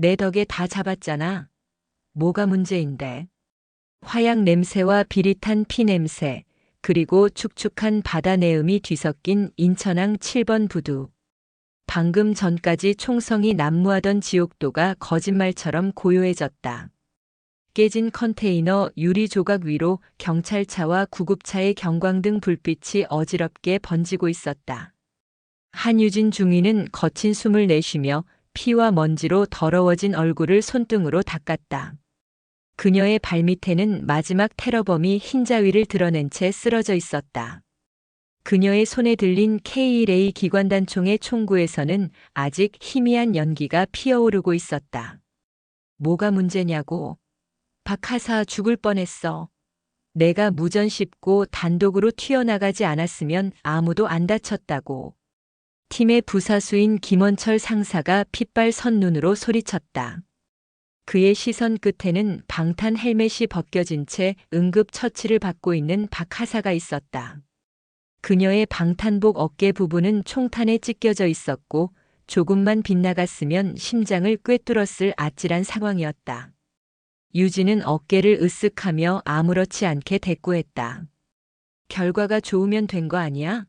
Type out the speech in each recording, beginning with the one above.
내 덕에 다 잡았잖아. 뭐가 문제인데? 화약 냄새와 비릿한 피 냄새, 그리고 축축한 바다 내음이 뒤섞인 인천항 7번 부두. 방금 전까지 총성이 난무하던 지옥도가 거짓말처럼 고요해졌다. 깨진 컨테이너 유리 조각 위로 경찰차와 구급차의 경광등 불빛이 어지럽게 번지고 있었다. 한유진 중위는 거친 숨을 내쉬며 피와 먼지로 더러워진 얼굴을 손등으로 닦았다. 그녀의 발밑에는 마지막 테러범이 흰자위를 드러낸 채 쓰러져 있었다. 그녀의 손에 들린 K1A 기관단총의 총구에서는 아직 희미한 연기가 피어오르고 있었다. 뭐가 문제냐고. 박하사 죽을 뻔했어. 내가 무전 씹고 단독으로 튀어나가지 않았으면 아무도 안 다쳤다고. 팀의 부사수인 김원철 상사가 핏발 선눈으로 소리쳤다. 그의 시선 끝에는 방탄 헬멧이 벗겨진 채 응급 처치를 받고 있는 박하사가 있었다. 그녀의 방탄복 어깨 부분은 총탄에 찢겨져 있었고 조금만 빗나갔으면 심장을 꿰뚫었을 아찔한 상황이었다. 유진은 어깨를 으쓱하며 아무렇지 않게 대꾸했다. 결과가 좋으면 된 거 아니야?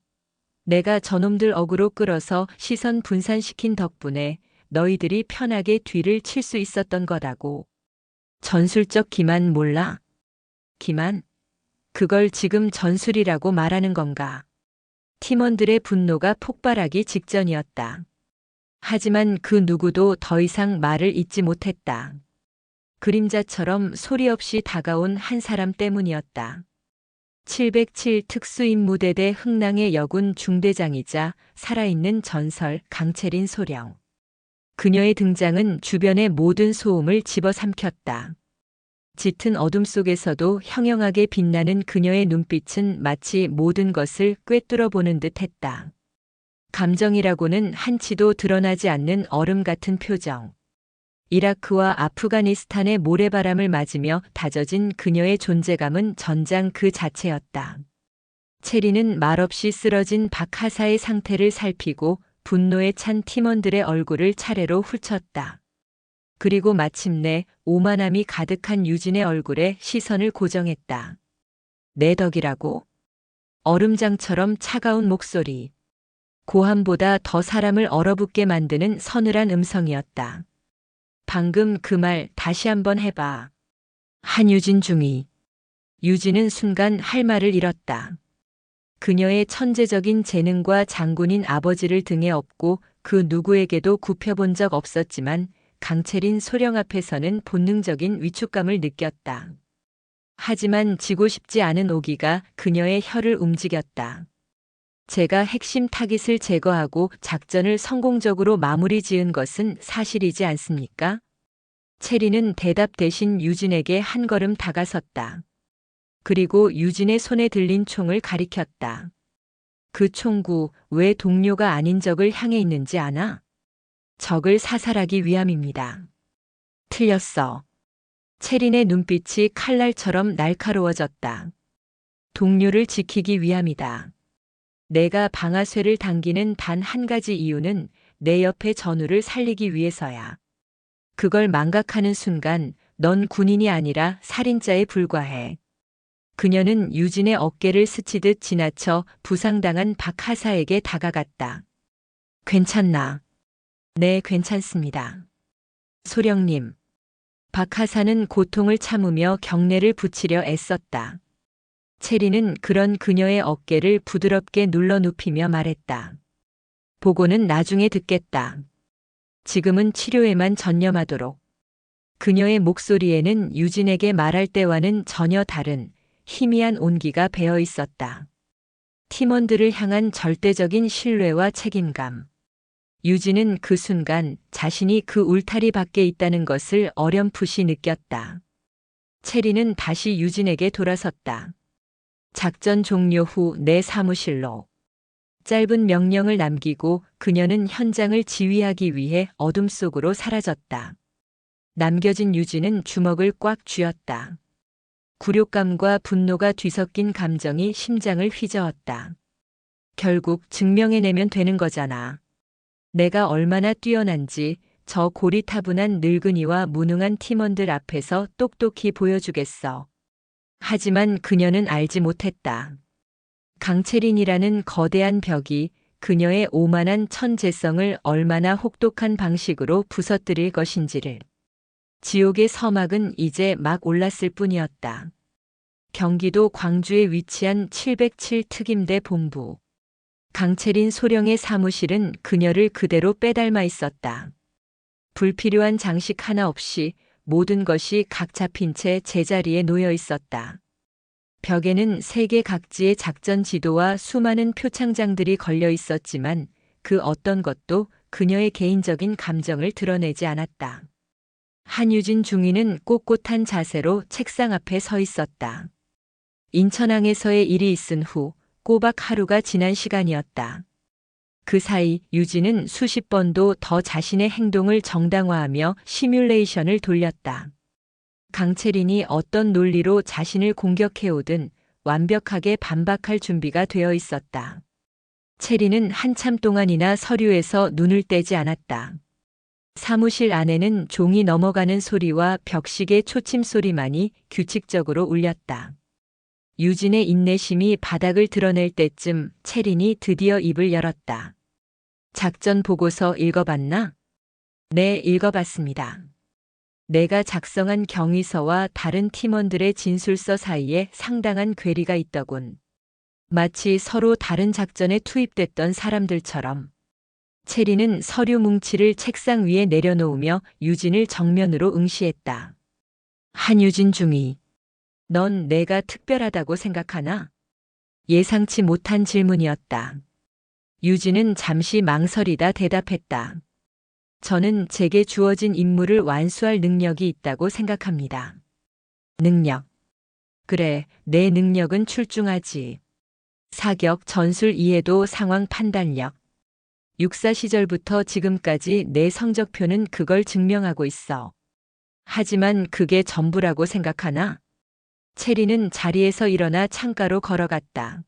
내가 저놈들 어그로 끌어서 시선 분산시킨 덕분에 너희들이 편하게 뒤를 칠 수 있었던 거라고. 전술적 기만 몰라? 기만? 그걸 지금 전술이라고 말하는 건가? 팀원들의 분노가 폭발하기 직전이었다. 하지만 그 누구도 더 이상 말을 잇지 못했다. 그림자처럼 소리 없이 다가온 한 사람 때문이었다. 707 특수임무대대 흥랑의 여군 중대장이자 살아있는 전설 강채린 소령. 그녀의 등장은 주변의 모든 소음을 집어삼켰다. 짙은 어둠 속에서도 형형하게 빛나는 그녀의 눈빛은 마치 모든 것을 꿰뚫어 보는 듯 했다. 감정이라고는 한치도 드러나지 않는 얼음 같은 표정. 이라크와 아프가니스탄의 모래바람을 맞으며 다져진 그녀의 존재감은 전장 그 자체였다. 체리는 말없이 쓰러진 박하사의 상태를 살피고 분노에 찬 팀원들의 얼굴을 차례로 훑쳤다. 그리고 마침내 오만함이 가득한 유진의 얼굴에 시선을 고정했다. 내 덕이라고? 얼음장처럼 차가운 목소리. 고함보다 더 사람을 얼어붙게 만드는 서늘한 음성이었다. 방금 그 말 다시 한번 해봐. 한유진 중위. 유진은 순간 할 말을 잃었다. 그녀의 천재적인 재능과 장군인 아버지를 등에 업고 그 누구에게도 굽혀본 적 없었지만 강채린 소령 앞에서는 본능적인 위축감을 느꼈다. 하지만 지고 싶지 않은 오기가 그녀의 혀를 움직였다. 제가 핵심 타깃을 제거하고 작전을 성공적으로 마무리 지은 것은 사실이지 않습니까? 체리는 대답 대신 유진에게 한 걸음 다가섰다. 그리고 유진의 손에 들린 총을 가리켰다. 그 총구 왜 동료가 아닌 적을 향해 있는지 아나? 적을 사살하기 위함입니다. 틀렸어. 체린의 눈빛이 칼날처럼 날카로워졌다. 동료를 지키기 위함이다. 내가 방아쇠를 당기는 단 한 가지 이유는 내 옆의 전우를 살리기 위해서야. 그걸 망각하는 순간 넌 군인이 아니라 살인자에 불과해. 그녀는 유진의 어깨를 스치듯 지나쳐 부상당한 박하사에게 다가갔다. 괜찮나? 네, 괜찮습니다. 소령님. 박하사는 고통을 참으며 경례를 붙이려 애썼다. 체리는 그런 그녀의 어깨를 부드럽게 눌러 눕히며 말했다. 보고는 나중에 듣겠다. 지금은 치료에만 전념하도록. 그녀의 목소리에는 유진에게 말할 때와는 전혀 다른 희미한 온기가 배어 있었다. 팀원들을 향한 절대적인 신뢰와 책임감. 유진은 그 순간 자신이 그 울타리 밖에 있다는 것을 어렴풋이 느꼈다. 체리는 다시 유진에게 돌아섰다. 작전 종료 후 내 사무실로. 짧은 명령을 남기고 그녀는 현장을 지휘하기 위해 어둠 속으로 사라졌다. 남겨진 유진은 주먹을 꽉 쥐었다. 굴욕감과 분노가 뒤섞인 감정이 심장을 휘저었다. 결국 증명해내면 되는 거잖아. 내가 얼마나 뛰어난지, 저 고리타분한 늙은이와 무능한 팀원들 앞에서 똑똑히 보여주겠어. 하지만 그녀는 알지 못했다. 강채린이라는 거대한 벽이 그녀의 오만한 천재성을 얼마나 혹독한 방식으로 부서뜨릴 것인지를. 지옥의 서막은 이제 막 올랐을 뿐이었다. 경기도 광주에 위치한 707 특임대 본부. 강채린 소령의 사무실은 그녀를 그대로 빼닮아 있었다. 불필요한 장식 하나 없이 모든 것이 각 잡힌 채 제자리에 놓여 있었다. 벽에는 세계 각지의 작전 지도와 수많은 표창장들이 걸려 있었지만 그 어떤 것도 그녀의 개인적인 감정을 드러내지 않았다. 한유진 중위는 꼿꼿한 자세로 책상 앞에 서 있었다. 인천항에서의 일이 있은 후 꼬박 하루가 지난 시간이었다. 그 사이 유진은 수십 번도 더 자신의 행동을 정당화하며 시뮬레이션을 돌렸다. 강채린이 어떤 논리로 자신을 공격해오든 완벽하게 반박할 준비가 되어 있었다. 채린은 한참 동안이나 서류에서 눈을 떼지 않았다. 사무실 안에는 종이 넘어가는 소리와 벽시계 초침 소리만이 규칙적으로 울렸다. 유진의 인내심이 바닥을 드러낼 때쯤 채린이 드디어 입을 열었다. 작전 보고서 읽어봤나? 네, 읽어봤습니다. 내가 작성한 경위서와 다른 팀원들의 진술서 사이에 상당한 괴리가 있더군. 마치 서로 다른 작전에 투입됐던 사람들처럼. 채린은 서류 뭉치를 책상 위에 내려놓으며 유진을 정면으로 응시했다. 한유진 중위. 넌 내가 특별하다고 생각하나? 예상치 못한 질문이었다. 유진은 잠시 망설이다 대답했다. 저는 제게 주어진 임무를 완수할 능력이 있다고 생각합니다. 능력. 그래, 내 능력은 출중하지. 사격, 전술 이해도, 상황 판단력. 육사 시절부터 지금까지 내 성적표는 그걸 증명하고 있어. 하지만 그게 전부라고 생각하나? 채리는 자리에서 일어나 창가로 걸어갔다.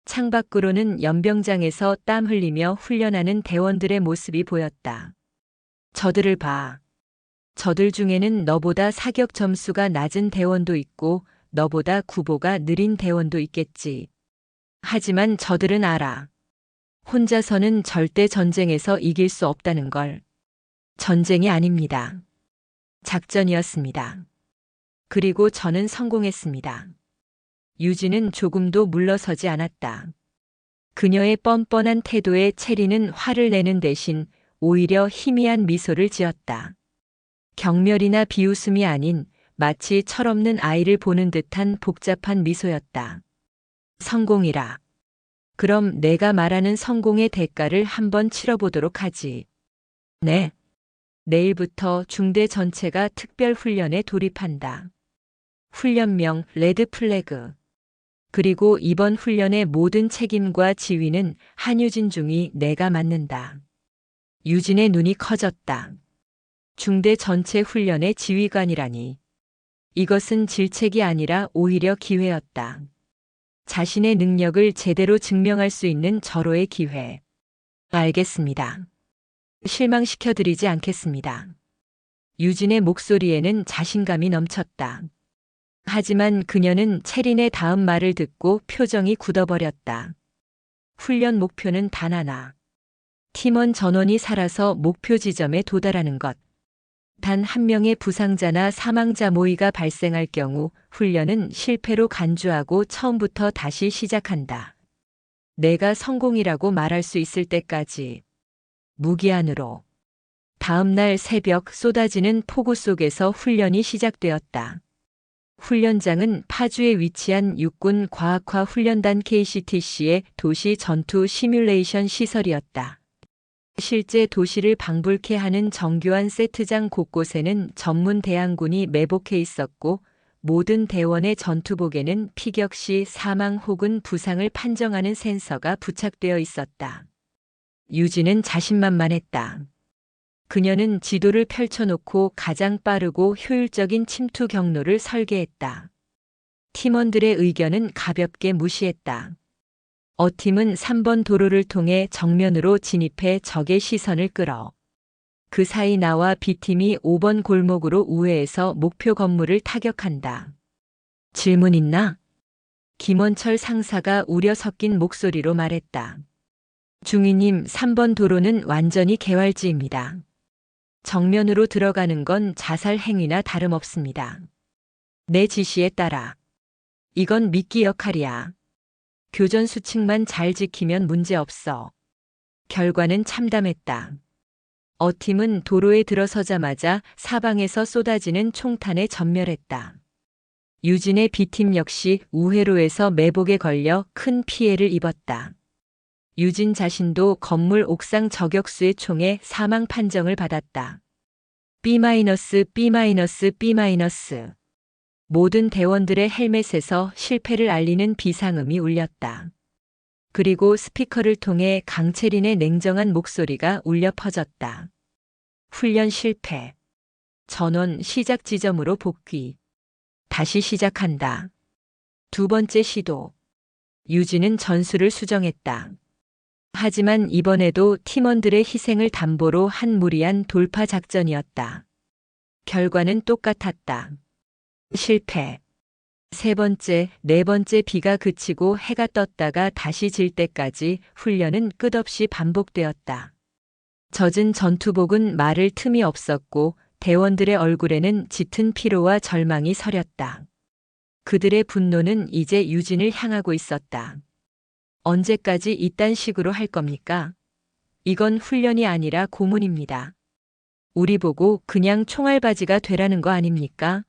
창밖으로는 연병장에서 땀 흘리며 훈련하는 대원들의 모습이 보였다. 저들을 봐. 저들 중에는 너보다 사격 점수가 낮은 대원도 있고 너보다 구보가 느린 대원도 있겠지. 하지만 저들은 알아. 혼자서는 절대 전쟁에서 이길 수 없다는 걸. 전쟁이 아닙니다. 작전이었습니다. 그리고 저는 성공했습니다. 유진은 조금도 물러서지 않았다. 그녀의 뻔뻔한 태도에 채리는 화를 내는 대신 오히려 희미한 미소를 지었다. 경멸이나 비웃음이 아닌 마치 철없는 아이를 보는 듯한 복잡한 미소였다. 성공이라. 그럼 내가 말하는 성공의 대가를 한번 치러보도록 하지. 네. 내일부터 중대 전체가 특별 훈련에 돌입한다. 훈련명 레드 플래그. 그리고 이번 훈련의 모든 책임과 지휘는 한유진 중위 내가 맡는다. 유진의 눈이 커졌다. 중대 전체 훈련의 지휘관이라니. 이것은 질책이 아니라 오히려 기회였다. 자신의 능력을 제대로 증명할 수 있는 절호의 기회. 알겠습니다. 실망시켜드리지 않겠습니다. 유진의 목소리에는 자신감이 넘쳤다. 하지만 그녀는 채린의 다음 말을 듣고 표정이 굳어버렸다. 훈련 목표는 단 하나. 팀원 전원이 살아서 목표 지점에 도달하는 것. 단 한 명의 부상자나 사망자 모의가 발생할 경우 훈련은 실패로 간주하고 처음부터 다시 시작한다. 내가 성공이라고 말할 수 있을 때까지. 무기한으로. 다음 날 새벽 쏟아지는 폭우 속에서 훈련이 시작되었다. 훈련장은 파주에 위치한 육군 과학화 훈련단 KCTC의 도시 전투 시뮬레이션 시설이었다. 실제 도시를 방불케 하는 정교한 세트장 곳곳에는 전문 대항군이 매복해 있었고 모든 대원의 전투복에는 피격 시 사망 혹은 부상을 판정하는 센서가 부착되어 있었다. 유진은 자신만만했다. 그녀는 지도를 펼쳐놓고 가장 빠르고 효율적인 침투 경로를 설계했다. 팀원들의 의견은 가볍게 무시했다. 어팀은 3번 도로를 통해 정면으로 진입해 적의 시선을 끌어 그 사이 나와 B팀이 5번 골목으로 우회해서 목표 건물을 타격한다. 질문 있나? 김원철 상사가 우려 섞인 목소리로 말했다. 중위님, 3번 도로는 완전히 개활지입니다. 정면으로 들어가는 건 자살 행위나 다름없습니다. 내 지시에 따라. 이건 미끼 역할이야. 교전 수칙만 잘 지키면 문제없어. 결과는 참담했다. 어팀은 도로에 들어서자마자 사방에서 쏟아지는 총탄에 전멸했다. 유진의 B팀 역시 우회로에서 매복에 걸려 큰 피해를 입었다. 유진 자신도 건물 옥상 저격수의 총에 사망 판정을 받았다. B-, B-, B-. 모든 대원들의 헬멧에서 실패를 알리는 비상음이 울렸다. 그리고 스피커를 통해 강채린의 냉정한 목소리가 울려 퍼졌다. 훈련 실패. 전원 시작 지점으로 복귀. 다시 시작한다. 두 번째 시도. 유진은 전술을 수정했다. 하지만 이번에도 팀원들의 희생을 담보로 한 무리한 돌파 작전이었다. 결과는 똑같았다. 실패. 세 번째, 네 번째 비가 그치고 해가 떴다가 다시 질 때까지 훈련은 끝없이 반복되었다. 젖은 전투복은 마를 틈이 없었고 대원들의 얼굴에는 짙은 피로와 절망이 서렸다. 그들의 분노는 이제 유진을 향하고 있었다. 언제까지 이딴 식으로 할 겁니까? 이건 훈련이 아니라 고문입니다. 우리 보고 그냥 총알바지가 되라는 거 아닙니까?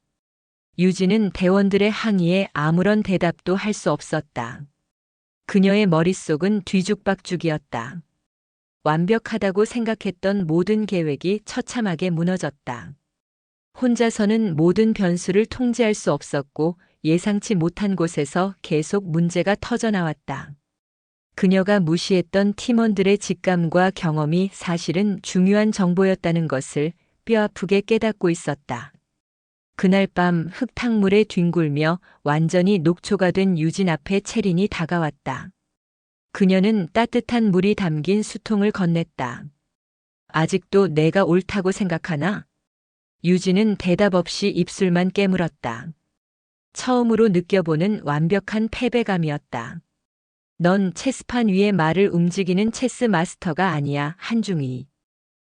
유진은 대원들의 항의에 아무런 대답도 할 수 없었다. 그녀의 머릿속은 뒤죽박죽이었다. 완벽하다고 생각했던 모든 계획이 처참하게 무너졌다. 혼자서는 모든 변수를 통제할 수 없었고 예상치 못한 곳에서 계속 문제가 터져나왔다. 그녀가 무시했던 팀원들의 직감과 경험이 사실은 중요한 정보였다는 것을 뼈아프게 깨닫고 있었다. 그날 밤 흙탕물에 뒹굴며 완전히 녹초가 된 유진 앞에 채린이 다가왔다. 그녀는 따뜻한 물이 담긴 수통을 건넸다. 아직도 내가 옳다고 생각하나? 유진은 대답 없이 입술만 깨물었다. 처음으로 느껴보는 완벽한 패배감이었다. 넌 체스판 위에 말을 움직이는 체스 마스터가 아니야, 한중이.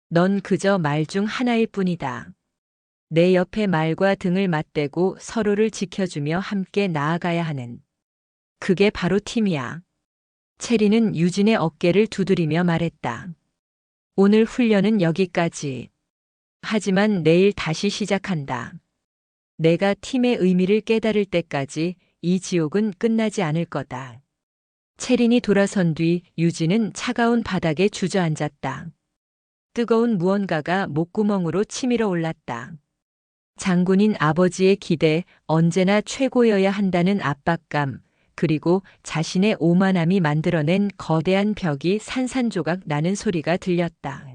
넌 그저 말 중 하나일 뿐이다. 내 옆에 말과 등을 맞대고 서로를 지켜주며 함께 나아가야 하는. 그게 바로 팀이야. 체리는 유진의 어깨를 두드리며 말했다. 오늘 훈련은 여기까지. 하지만 내일 다시 시작한다. 내가 팀의 의미를 깨달을 때까지 이 지옥은 끝나지 않을 거다. 체린이 돌아선 뒤 유진은 차가운 바닥에 주저앉았다. 뜨거운 무언가가 목구멍으로 치밀어 올랐다. 장군인 아버지의 기대, 언제나 최고여야 한다는 압박감, 그리고 자신의 오만함이 만들어낸 거대한 벽이 산산조각 나는 소리가 들렸다.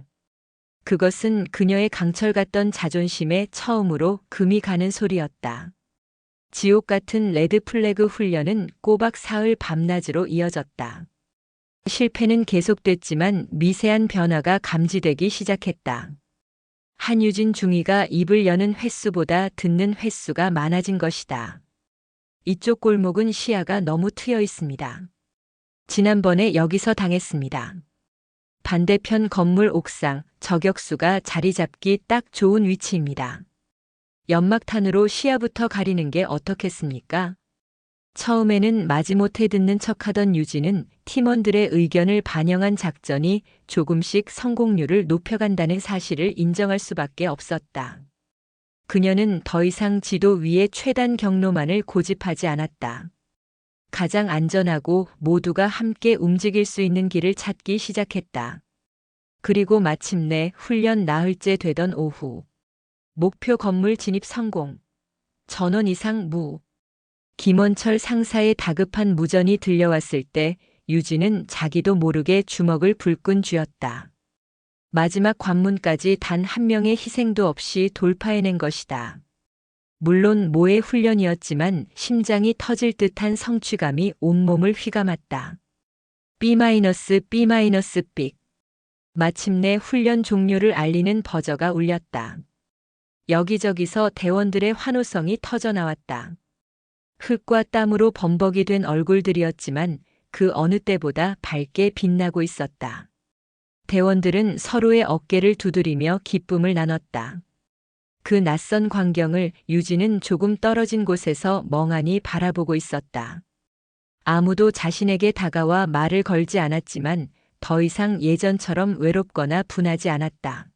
그것은 그녀의 강철 같던 자존심에 처음으로 금이 가는 소리였다. 지옥 같은 레드 플래그 훈련은 꼬박 사흘 밤낮으로 이어졌다. 실패는 계속됐지만 미세한 변화가 감지되기 시작했다. 한유진 중위가 입을 여는 횟수보다 듣는 횟수가 많아진 것이다. 이쪽 골목은 시야가 너무 트여 있습니다. 지난번에 여기서 당했습니다. 반대편 건물 옥상, 저격수가 자리 잡기 딱 좋은 위치입니다. 연막탄으로 시야부터 가리는 게 어떻겠습니까? 처음에는 마지못해 듣는 척하던 유진은 팀원들의 의견을 반영한 작전이 조금씩 성공률을 높여간다는 사실을 인정할 수밖에 없었다. 그녀는 더 이상 지도 위의 최단 경로만을 고집하지 않았다. 가장 안전하고 모두가 함께 움직일 수 있는 길을 찾기 시작했다. 그리고 마침내 훈련 나흘째 되던 오후. 목표 건물 진입 성공. 전원 이상 무. 김원철 상사의 다급한 무전이 들려왔을 때 유진은 자기도 모르게 주먹을 불끈 쥐었다. 마지막 관문까지 단 한 명의 희생도 없이 돌파해낸 것이다. 물론 모의 훈련이었지만 심장이 터질 듯한 성취감이 온몸을 휘감았다. B-B-삑. 마침내 훈련 종료를 알리는 버저가 울렸다. 여기저기서 대원들의 환호성이 터져나왔다. 흙과 땀으로 범벅이 된 얼굴들이었지만 그 어느 때보다 밝게 빛나고 있었다. 대원들은 서로의 어깨를 두드리며 기쁨을 나눴다. 그 낯선 광경을 유진은 조금 떨어진 곳에서 멍하니 바라보고 있었다. 아무도 자신에게 다가와 말을 걸지 않았지만 더 이상 예전처럼 외롭거나 분하지 않았다.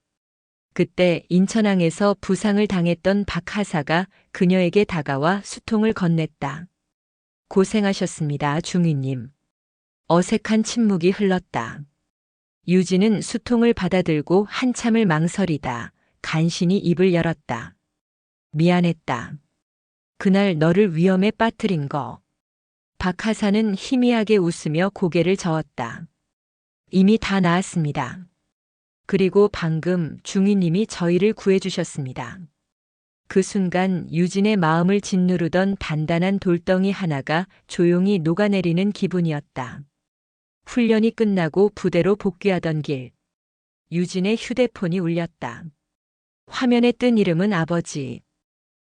그때 인천항에서 부상을 당했던 박하사가 그녀에게 다가와 수통을 건넸다. 고생하셨습니다, 중위님. 어색한 침묵이 흘렀다. 유진은 수통을 받아들고 한참을 망설이다 간신히 입을 열었다. 미안했다. 그날 너를 위험에 빠뜨린 거. 박하사는 희미하게 웃으며 고개를 저었다. 이미 다 나았습니다. 그리고 방금 중위님이 저희를 구해주셨습니다. 그 순간 유진의 마음을 짓누르던 단단한 돌덩이 하나가 조용히 녹아내리는 기분이었다. 훈련이 끝나고 부대로 복귀하던 길. 유진의 휴대폰이 울렸다. 화면에 뜬 이름은 아버지.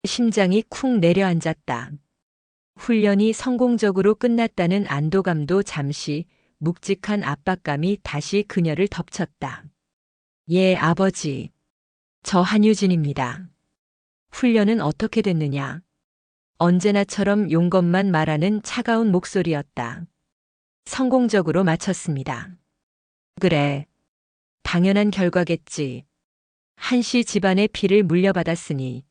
심장이 쿵 내려앉았다. 훈련이 성공적으로 끝났다는 안도감도 잠시, 묵직한 압박감이 다시 그녀를 덮쳤다. 예, 아버지. 저 한유진입니다. 훈련은 어떻게 됐느냐? 언제나처럼 용건만 말하는 차가운 목소리였다. 성공적으로 마쳤습니다. 그래. 당연한 결과겠지. 한씨 집안의 피를 물려받았으니.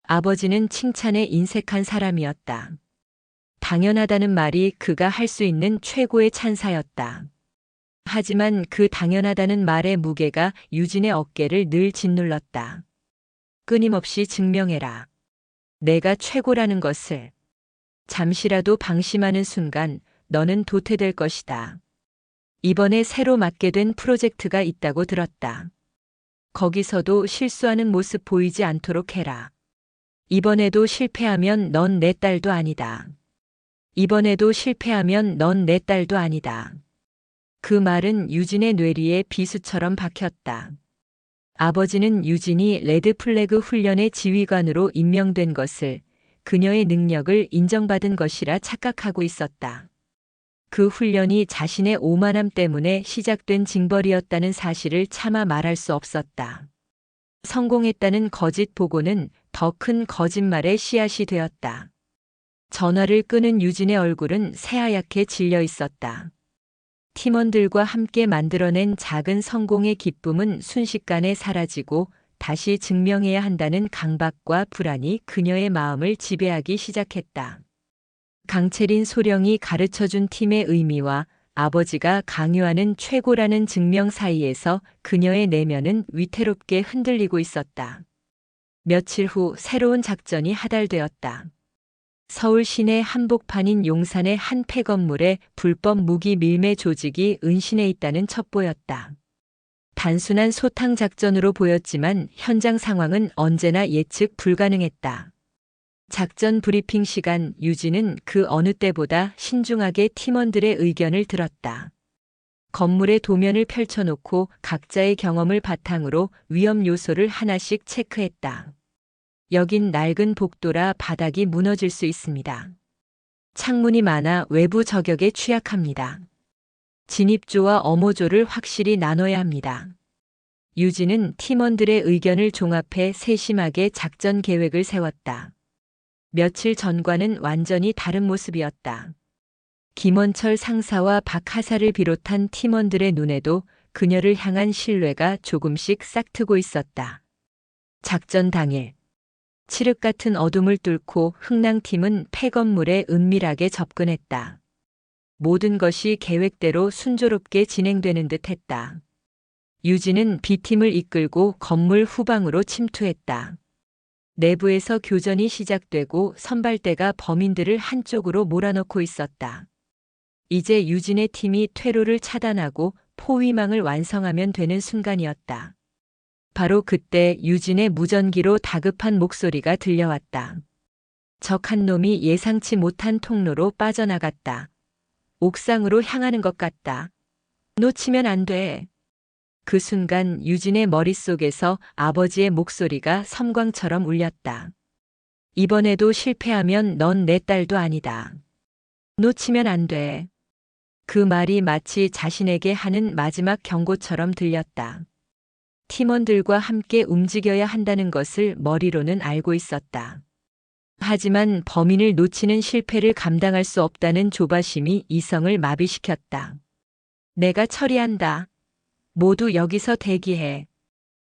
아버지는 칭찬에 인색한 사람이었다. 당연하다는 말이 그가 할 수 있는 최고의 찬사였다. 하지만 그 당연하다는 말의 무게가 유진의 어깨를 늘 짓눌렀다. 끊임없이 증명해라. 내가 최고라는 것을. 잠시라도 방심하는 순간 너는 도태될 것이다. 이번에 새로 맡게 된 프로젝트가 있다고 들었다. 거기서도 실수하는 모습 보이지 않도록 해라. 이번에도 실패하면 넌 내 딸도 아니다. 이번에도 실패하면 넌 내 딸도 아니다. 그 말은 유진의 뇌리에 비수처럼 박혔다. 아버지는 유진이 레드플래그 훈련의 지휘관으로 임명된 것을 그녀의 능력을 인정받은 것이라 착각하고 있었다. 그 훈련이 자신의 오만함 때문에 시작된 징벌이었다는 사실을 차마 말할 수 없었다. 성공했다는 거짓 보고는 더 큰 거짓말의 씨앗이 되었다. 전화를 끄는 유진의 얼굴은 새하얗게 질려 있었다. 팀원들과 함께 만들어낸 작은 성공의 기쁨은 순식간에 사라지고 다시 증명해야 한다는 강박과 불안이 그녀의 마음을 지배하기 시작했다. 강채린 소령이 가르쳐준 팀의 의미와 아버지가 강요하는 최고라는 증명 사이에서 그녀의 내면은 위태롭게 흔들리고 있었다. 며칠 후 새로운 작전이 하달되었다. 서울 시내 한복판인 용산의 한 폐건물에 불법 무기 밀매 조직이 은신해 있다는 첩보였다. 단순한 소탕 작전으로 보였지만 현장 상황은 언제나 예측 불가능했다. 작전 브리핑 시간 유진은 그 어느 때보다 신중하게 팀원들의 의견을 들었다. 건물의 도면을 펼쳐놓고 각자의 경험을 바탕으로 위험 요소를 하나씩 체크했다. 여긴 낡은 복도라 바닥이 무너질 수 있습니다. 창문이 많아 외부 저격에 취약합니다. 진입조와 엄호조를 확실히 나눠야 합니다. 유진은 팀원들의 의견을 종합해 세심하게 작전 계획을 세웠다. 며칠 전과는 완전히 다른 모습이었다. 김원철 상사와 박하사를 비롯한 팀원들의 눈에도 그녀를 향한 신뢰가 조금씩 싹트고 있었다. 작전 당일. 칠흑 같은 어둠을 뚫고 흥랑팀은 폐건물에 은밀하게 접근했다. 모든 것이 계획대로 순조롭게 진행되는 듯 했다. 유진은 B팀을 이끌고 건물 후방으로 침투했다. 내부에서 교전이 시작되고 선발대가 범인들을 한쪽으로 몰아넣고 있었다. 이제 유진의 팀이 퇴로를 차단하고 포위망을 완성하면 되는 순간이었다. 바로 그때 유진의 무전기로 다급한 목소리가 들려왔다. 적 한 놈이 예상치 못한 통로로 빠져나갔다. 옥상으로 향하는 것 같다. 놓치면 안 돼. 그 순간 유진의 머릿속에서 아버지의 목소리가 섬광처럼 울렸다. 이번에도 실패하면 넌 내 딸도 아니다. 놓치면 안 돼. 그 말이 마치 자신에게 하는 마지막 경고처럼 들렸다. 팀원들과 함께 움직여야 한다는 것을 머리로는 알고 있었다. 하지만 범인을 놓치는 실패를 감당할 수 없다는 조바심이 이성을 마비시켰다. 내가 처리한다. 모두 여기서 대기해.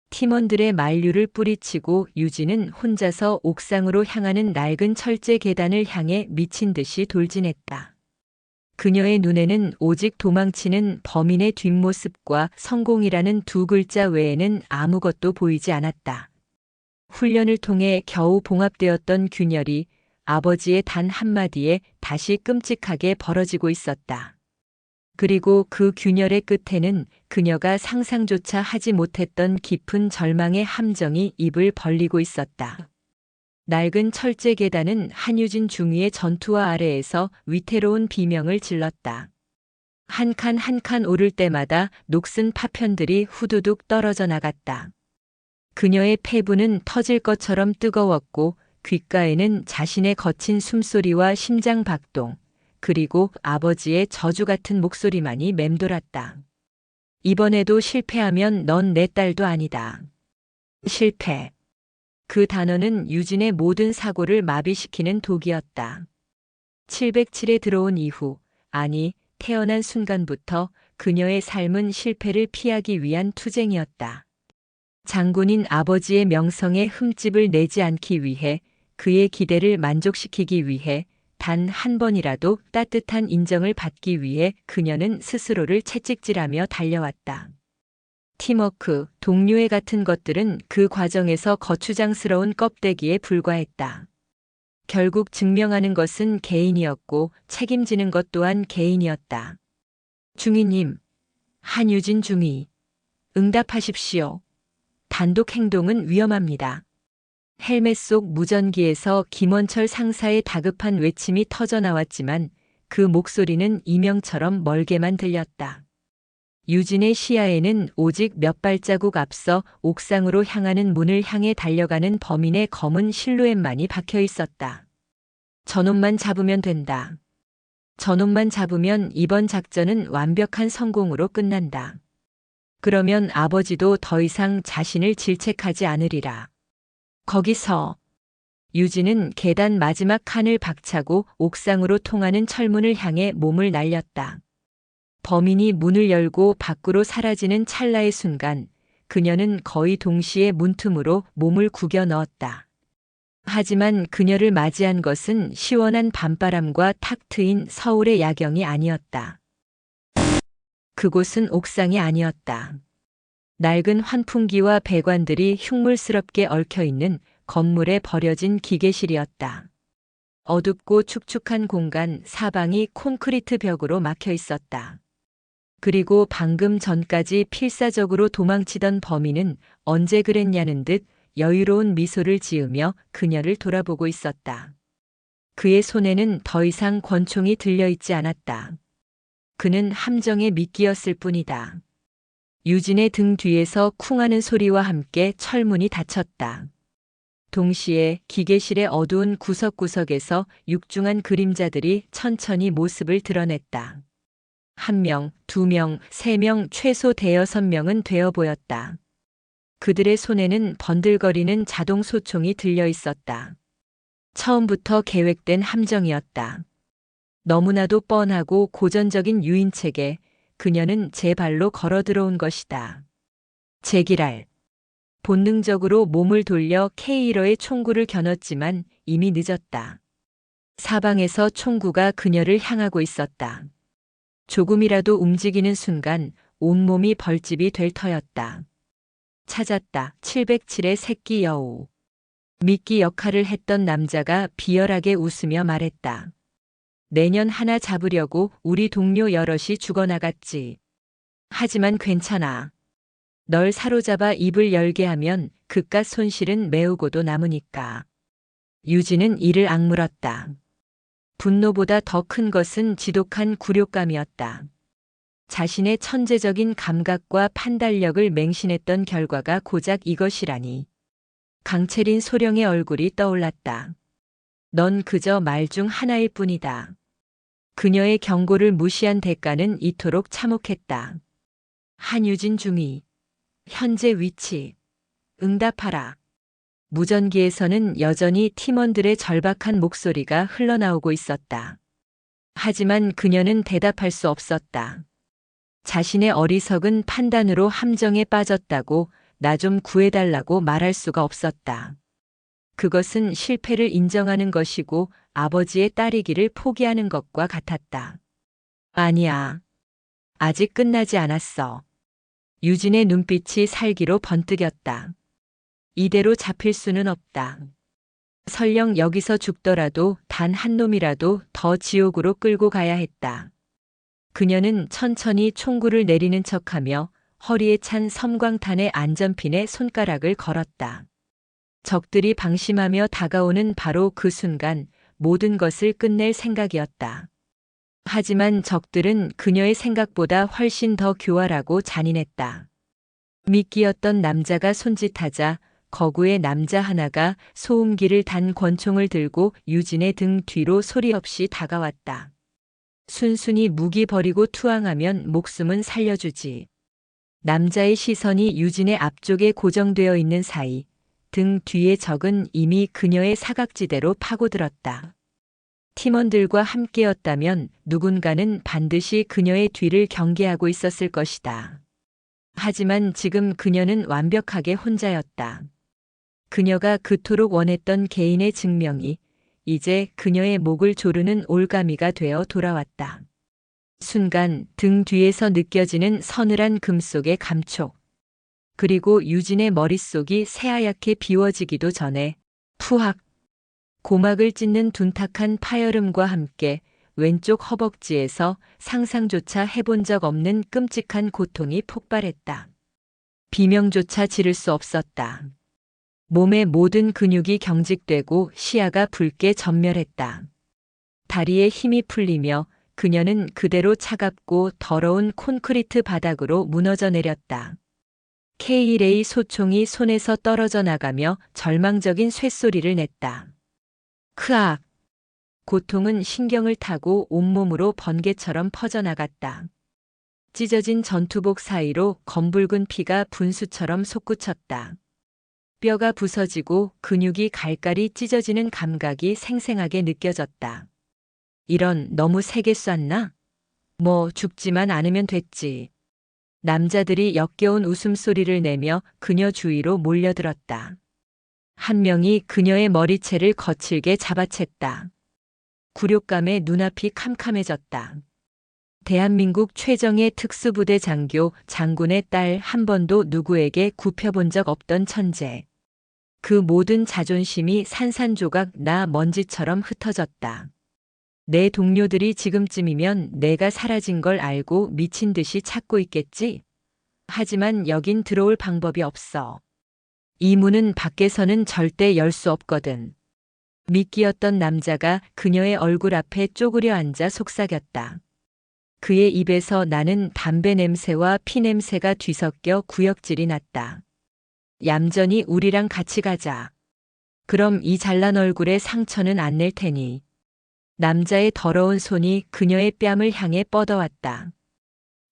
팀원들의 만류를 뿌리치고 유진은 혼자서 옥상으로 향하는 낡은 철제 계단을 향해 미친 듯이 돌진했다. 그녀의 눈에는 오직 도망치는 범인의 뒷모습과 성공이라는 두 글자 외에는 아무것도 보이지 않았다. 훈련을 통해 겨우 봉합되었던 균열이 아버지의 단 한마디에 다시 끔찍하게 벌어지고 있었다. 그리고 그 균열의 끝에는 그녀가 상상조차 하지 못했던 깊은 절망의 함정이 입을 벌리고 있었다. 낡은 철제 계단은 한유진 중위의 전투화 아래에서 위태로운 비명을 질렀다. 한 칸 한 칸 오를 때마다 녹슨 파편들이 후두둑 떨어져 나갔다. 그녀의 폐부는 터질 것처럼 뜨거웠고 귓가에는 자신의 거친 숨소리와 심장 박동, 그리고 아버지의 저주 같은 목소리만이 맴돌았다. 이번에도 실패하면 넌 내 딸도 아니다. 실패. 그 단어는 유진의 모든 사고를 마비시키는 독이었다. 707에 들어온 이후, 아니, 태어난 순간부터 그녀의 삶은 실패를 피하기 위한 투쟁이었다. 장군인 아버지의 명성에 흠집을 내지 않기 위해, 그의 기대를 만족시키기 위해, 단 한 번이라도 따뜻한 인정을 받기 위해 그녀는 스스로를 채찍질하며 달려왔다. 팀워크, 동료애 같은 것들은 그 과정에서 거추장스러운 껍데기에 불과했다. 결국 증명하는 것은 개인이었고 책임지는 것 또한 개인이었다. 중위님, 한유진 중위, 응답하십시오. 단독 행동은 위험합니다. 헬멧 속 무전기에서 김원철 상사의 다급한 외침이 터져 나왔지만 그 목소리는 이명처럼 멀게만 들렸다. 유진의 시야에는 오직 몇 발자국 앞서 옥상으로 향하는 문을 향해 달려가는 범인의 검은 실루엣만이 박혀 있었다. 저놈만 잡으면 된다. 저놈만 잡으면 이번 작전은 완벽한 성공으로 끝난다. 그러면 아버지도 더 이상 자신을 질책하지 않으리라. 거기서 유진은 계단 마지막 칸을 박차고 옥상으로 통하는 철문을 향해 몸을 날렸다. 범인이 문을 열고 밖으로 사라지는 찰나의 순간 그녀는 거의 동시에 문틈으로 몸을 구겨 넣었다. 하지만 그녀를 맞이한 것은 시원한 밤바람과 탁 트인 서울의 야경이 아니었다. 그곳은 옥상이 아니었다. 낡은 환풍기와 배관들이 흉물스럽게 얽혀있는 건물에 버려진 기계실이었다. 어둡고 축축한 공간 사방이 콘크리트 벽으로 막혀 있었다. 그리고 방금 전까지 필사적으로 도망치던 범인은 언제 그랬냐는 듯 여유로운 미소를 지으며 그녀를 돌아보고 있었다. 그의 손에는 더 이상 권총이 들려있지 않았다. 그는 함정의 미끼였을 뿐이다. 유진의 등 뒤에서 쿵하는 소리와 함께 철문이 닫혔다. 동시에 기계실의 어두운 구석구석에서 육중한 그림자들이 천천히 모습을 드러냈다. 1명, 2명, 3명, 최소 대여섯 명은 되어 보였다. 그들의 손에는 번들거리는 자동 소총이 들려 있었다. 처음부터 계획된 함정이었다. 너무나도 뻔하고 고전적인 유인책에 그녀는 제 발로 걸어 들어온 것이다. 제기랄. 본능적으로 몸을 돌려 K1호의 총구를 겨눴지만 이미 늦었다. 사방에서 총구가 그녀를 향하고 있었다. 조금이라도 움직이는 순간 온몸이 벌집이 될 터였다. 찾았다. 707의 새끼 여우. 미끼 역할을 했던 남자가 비열하게 웃으며 말했다. 내년 하나 잡으려고 우리 동료 여럿이 죽어나갔지. 하지만 괜찮아. 널 사로잡아 입을 열게 하면 그깟 손실은 메우고도 남으니까. 유진은 이를 악물었다. 분노보다 더 큰 것은 지독한 굴욕감이었다. 자신의 천재적인 감각과 판단력을 맹신했던 결과가 고작 이것이라니. 강채린 소령의 얼굴이 떠올랐다. 넌 그저 말 중 하나일 뿐이다. 그녀의 경고를 무시한 대가는 이토록 참혹했다. 한유진 중위. 현재 위치. 응답하라. 무전기에서는 여전히 팀원들의 절박한 목소리가 흘러나오고 있었다. 하지만 그녀는 대답할 수 없었다. 자신의 어리석은 판단으로 함정에 빠졌다고 나 좀 구해달라고 말할 수가 없었다. 그것은 실패를 인정하는 것이고 아버지의 딸이기를 포기하는 것과 같았다. 아니야. 아직 끝나지 않았어. 유진의 눈빛이 살기로 번뜩였다. 이대로 잡힐 수는 없다. 설령 여기서 죽더라도 단 한 놈이라도 더 지옥으로 끌고 가야 했다. 그녀는 천천히 총구를 내리는 척하며 허리에 찬 섬광탄의 안전핀에 손가락을 걸었다. 적들이 방심하며 다가오는 바로 그 순간 모든 것을 끝낼 생각이었다. 하지만 적들은 그녀의 생각보다 훨씬 더 교활하고 잔인했다. 미끼였던 남자가 손짓하자 거구의 남자 하나가 소음기를 단 권총을 들고 유진의 등 뒤로 소리 없이 다가왔다. 순순히 무기 버리고 투항하면 목숨은 살려주지. 남자의 시선이 유진의 앞쪽에 고정되어 있는 사이 등 뒤의 적은 이미 그녀의 사각지대로 파고들었다. 팀원들과 함께였다면 누군가는 반드시 그녀의 뒤를 경계하고 있었을 것이다. 하지만 지금 그녀는 완벽하게 혼자였다. 그녀가 그토록 원했던 개인의 증명이 이제 그녀의 목을 조르는 올가미가 되어 돌아왔다. 순간 등 뒤에서 느껴지는 서늘한 금속의 감촉. 그리고 유진의 머릿속이 새하얗게 비워지기도 전에 푸악! 고막을 찢는 둔탁한 파열음과 함께 왼쪽 허벅지에서 상상조차 해본 적 없는 끔찍한 고통이 폭발했다. 비명조차 지를 수 없었다. 몸의 모든 근육이 경직되고 시야가 붉게 전멸했다. 다리에 힘이 풀리며 그녀는 그대로 차갑고 더러운 콘크리트 바닥으로 무너져 내렸다. K1A 소총이 손에서 떨어져 나가며 절망적인 쇳소리를 냈다. 크악! 고통은 신경을 타고 온몸으로 번개처럼 퍼져나갔다. 찢어진 전투복 사이로 검붉은 피가 분수처럼 솟구쳤다. 뼈가 부서지고 근육이 갈갈이 찢어지는 감각이 생생하게 느껴졌다. 이런, 너무 세게 쐈나? 뭐 죽지만 않으면 됐지. 남자들이 역겨운 웃음소리를 내며 그녀 주위로 몰려들었다. 한 명이 그녀의 머리채를 거칠게 잡아챘다. 굴욕감에 눈앞이 캄캄해졌다. 대한민국 최정예 특수부대 장교 장군의 딸, 한 번도 누구에게 굽혀본 적 없던 천재. 그 모든 자존심이 산산조각 나 먼지처럼 흩어졌다. 내 동료들이 지금쯤이면 내가 사라진 걸 알고 미친 듯이 찾고 있겠지? 하지만 여긴 들어올 방법이 없어. 이 문은 밖에서는 절대 열 수 없거든. 미끼였던 남자가 그녀의 얼굴 앞에 쪼그려 앉아 속삭였다. 그의 입에서 나는 담배 냄새와 피 냄새가 뒤섞여 구역질이 났다. 얌전히 우리랑 같이 가자. 그럼 이 잘난 얼굴에 상처는 안 낼 테니. 남자의 더러운 손이 그녀의 뺨을 향해 뻗어왔다.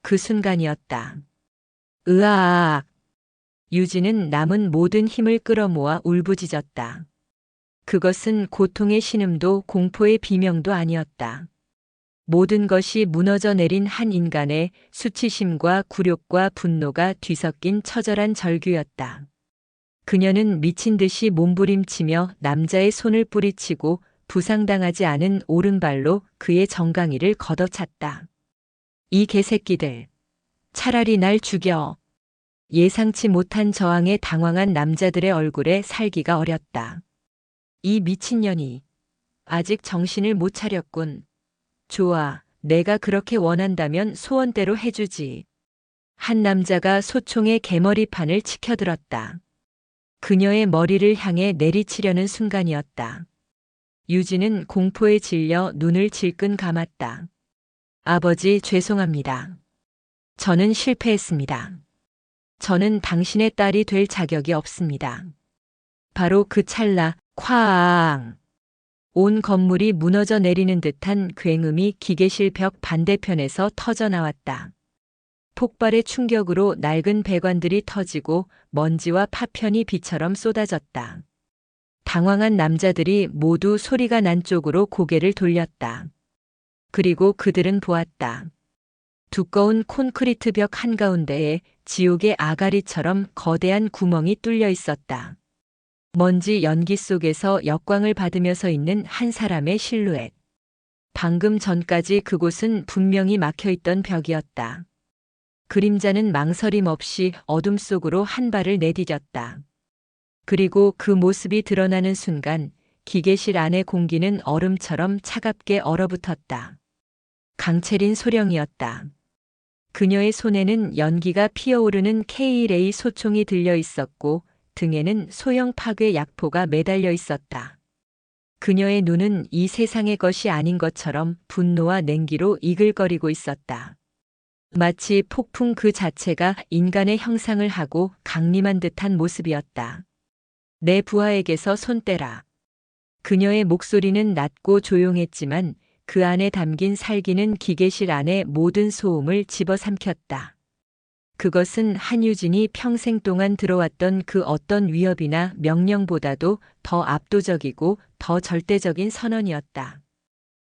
그 순간이었다. 으아악! 유진은 남은 모든 힘을 끌어모아 울부짖었다. 그것은 고통의 신음도 공포의 비명도 아니었다. 모든 것이 무너져 내린 한 인간의 수치심과 굴욕과 분노가 뒤섞인 처절한 절규였다. 그녀는 미친 듯이 몸부림치며 남자의 손을 뿌리치고 부상당하지 않은 오른발로 그의 정강이를 걷어찼다. 이 개새끼들. 차라리 날 죽여. 예상치 못한 저항에 당황한 남자들의 얼굴에 살기가 어렸다. 이 미친년이. 아직 정신을 못 차렸군. 좋아. 내가 그렇게 원한다면 소원대로 해주지. 한 남자가 소총의 개머리판을 치켜들었다. 그녀의 머리를 향해 내리치려는 순간이었다. 유진은 공포에 질려 눈을 질끈 감았다. 아버지, 죄송합니다. 저는 실패했습니다. 저는 당신의 딸이 될 자격이 없습니다. 바로 그 찰나, 쾅! 온 건물이 무너져 내리는 듯한 굉음이 기계실 벽 반대편에서 터져 나왔다. 폭발의 충격으로 낡은 배관들이 터지고 먼지와 파편이 비처럼 쏟아졌다. 당황한 남자들이 모두 소리가 난 쪽으로 고개를 돌렸다. 그리고 그들은 보았다. 두꺼운 콘크리트 벽 한가운데에 지옥의 아가리처럼 거대한 구멍이 뚫려 있었다. 먼지 연기 속에서 역광을 받으며 서 있는 한 사람의 실루엣. 방금 전까지 그곳은 분명히 막혀 있던 벽이었다. 그림자는 망설임 없이 어둠 속으로 한 발을 내디뎠다. 그리고 그 모습이 드러나는 순간 기계실 안의 공기는 얼음처럼 차갑게 얼어붙었다. 강채린 소령이었다. 그녀의 손에는 연기가 피어오르는 K-레이 소총이 들려 있었고 등에는 소형 파괴 약포가 매달려 있었다. 그녀의 눈은 이 세상의 것이 아닌 것처럼 분노와 냉기로 이글거리고 있었다. 마치 폭풍 그 자체가 인간의 형상을 하고 강림한 듯한 모습이었다. 내 부하에게서 손 떼라. 그녀의 목소리는 낮고 조용했지만 그 안에 담긴 살기는 기계실 안의 모든 소음을 집어삼켰다. 그것은 한유진이 평생 동안 들어왔던 그 어떤 위협이나 명령보다도 더 압도적이고 더 절대적인 선언이었다.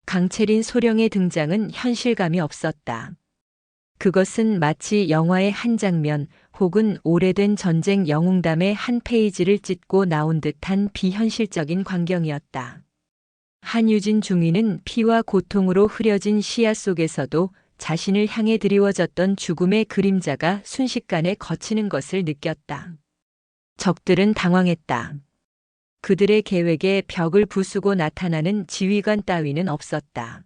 강채린 소령의 등장은 현실감이 없었다. 그것은 마치 영화의 한 장면 혹은 오래된 전쟁 영웅담의 한 페이지를 찢고 나온 듯한 비현실적인 광경이었다. 한유진 중위는 피와 고통으로 흐려진 시야 속에서도 자신을 향해 드리워졌던 죽음의 그림자가 순식간에 걷히는 것을 느꼈다. 적들은 당황했다. 그들의 계획에 벽을 부수고 나타나는 지휘관 따위는 없었다.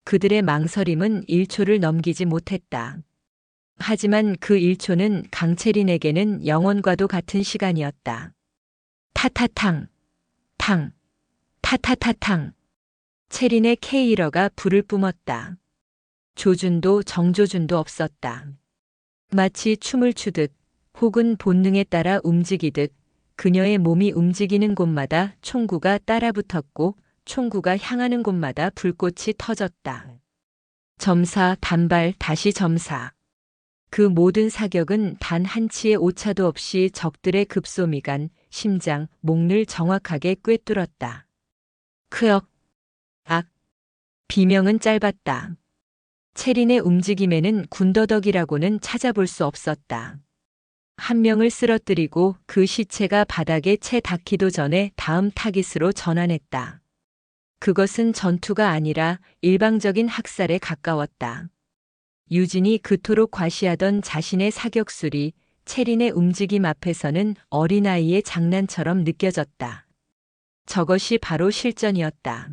그들의 망설임은 1초를 넘기지 못했다. 하지만 그 1초는 강채린에게는 영원과도 같은 시간이었다. 타타탕, 탕, 타타타탕. 채린의 K1어가 불을 뿜었다. 조준도 정조준도 없었다. 마치 춤을 추듯 혹은 본능에 따라 움직이듯 그녀의 몸이 움직이는 곳마다 총구가 따라붙었고 총구가 향하는 곳마다 불꽃이 터졌다. 점사, 단발, 다시 점사. 그 모든 사격은 단 한치의 오차도 없이 적들의 급소미간, 심장, 목을 정확하게 꿰뚫었다. 크역, 악. 비명은 짧았다. 채린의 움직임에는 군더더기라고는 찾아볼 수 없었다. 한 명을 쓰러뜨리고 그 시체가 바닥에 채 닿기도 전에 다음 타깃으로 전환했다. 그것은 전투가 아니라 일방적인 학살에 가까웠다. 유진이 그토록 과시하던 자신의 사격술이 채린의 움직임 앞에서는 어린아이의 장난처럼 느껴졌다. 저것이 바로 실전이었다.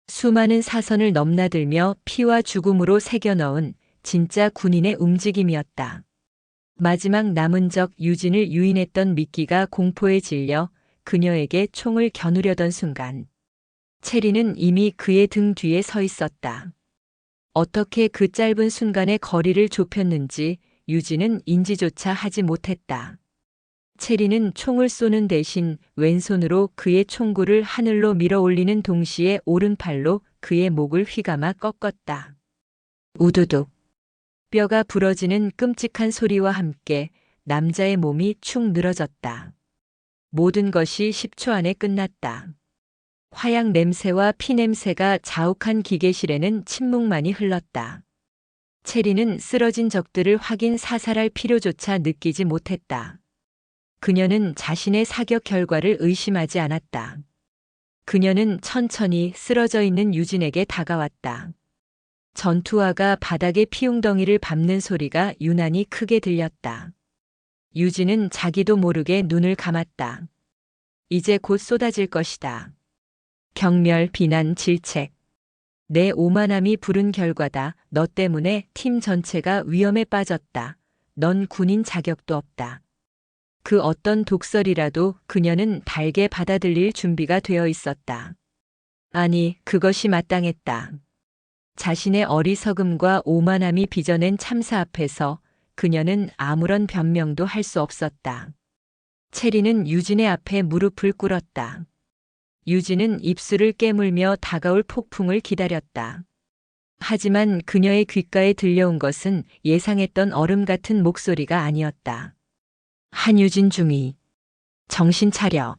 수많은 사선을 넘나들며 피와 죽음으로 새겨넣은 진짜 군인의 움직임이었다. 마지막 남은 적 유진을 유인했던 미끼가 공포에 질려 그녀에게 총을 겨누려던 순간 채린은 이미 그의 등 뒤에 서 있었다. 어떻게 그 짧은 순간에 거리를 좁혔는지 유진은 인지조차 하지 못했다. 채린은 총을 쏘는 대신 왼손으로 그의 총구를 하늘로 밀어 올리는 동시에 오른팔로 그의 목을 휘감아 꺾었다. 우두둑. 뼈가 부러지는 끔찍한 소리와 함께 남자의 몸이 축 늘어졌다. 모든 것이 10초 안에 끝났다. 화약 냄새와 피 냄새가 자욱한 기계실에는 침묵만이 흘렀다. 채린은 쓰러진 적들을 확인 사살할 필요조차 느끼지 못했다. 그녀는 자신의 사격 결과를 의심하지 않았다. 그녀는 천천히 쓰러져 있는 유진에게 다가왔다. 전투화가 바닥에 피웅덩이를 밟는 소리가 유난히 크게 들렸다. 유진은 자기도 모르게 눈을 감았다. 이제 곧 쏟아질 것이다. 경멸, 비난, 질책. 내 오만함이 부른 결과다. 너 때문에 팀 전체가 위험에 빠졌다. 넌 군인 자격도 없다. 그 어떤 독설이라도 그녀는 달게 받아들일 준비가 되어 있었다. 아니, 그것이 마땅했다. 자신의 어리석음과 오만함이 빚어낸 참사 앞에서 그녀는 아무런 변명도 할 수 없었다. 체리는 유진의 앞에 무릎을 꿇었다. 유진은 입술을 깨물며 다가올 폭풍을 기다렸다. 하지만 그녀의 귓가에 들려온 것은 예상했던 얼음 같은 목소리가 아니었다. 한유진 중이, 정신 차려.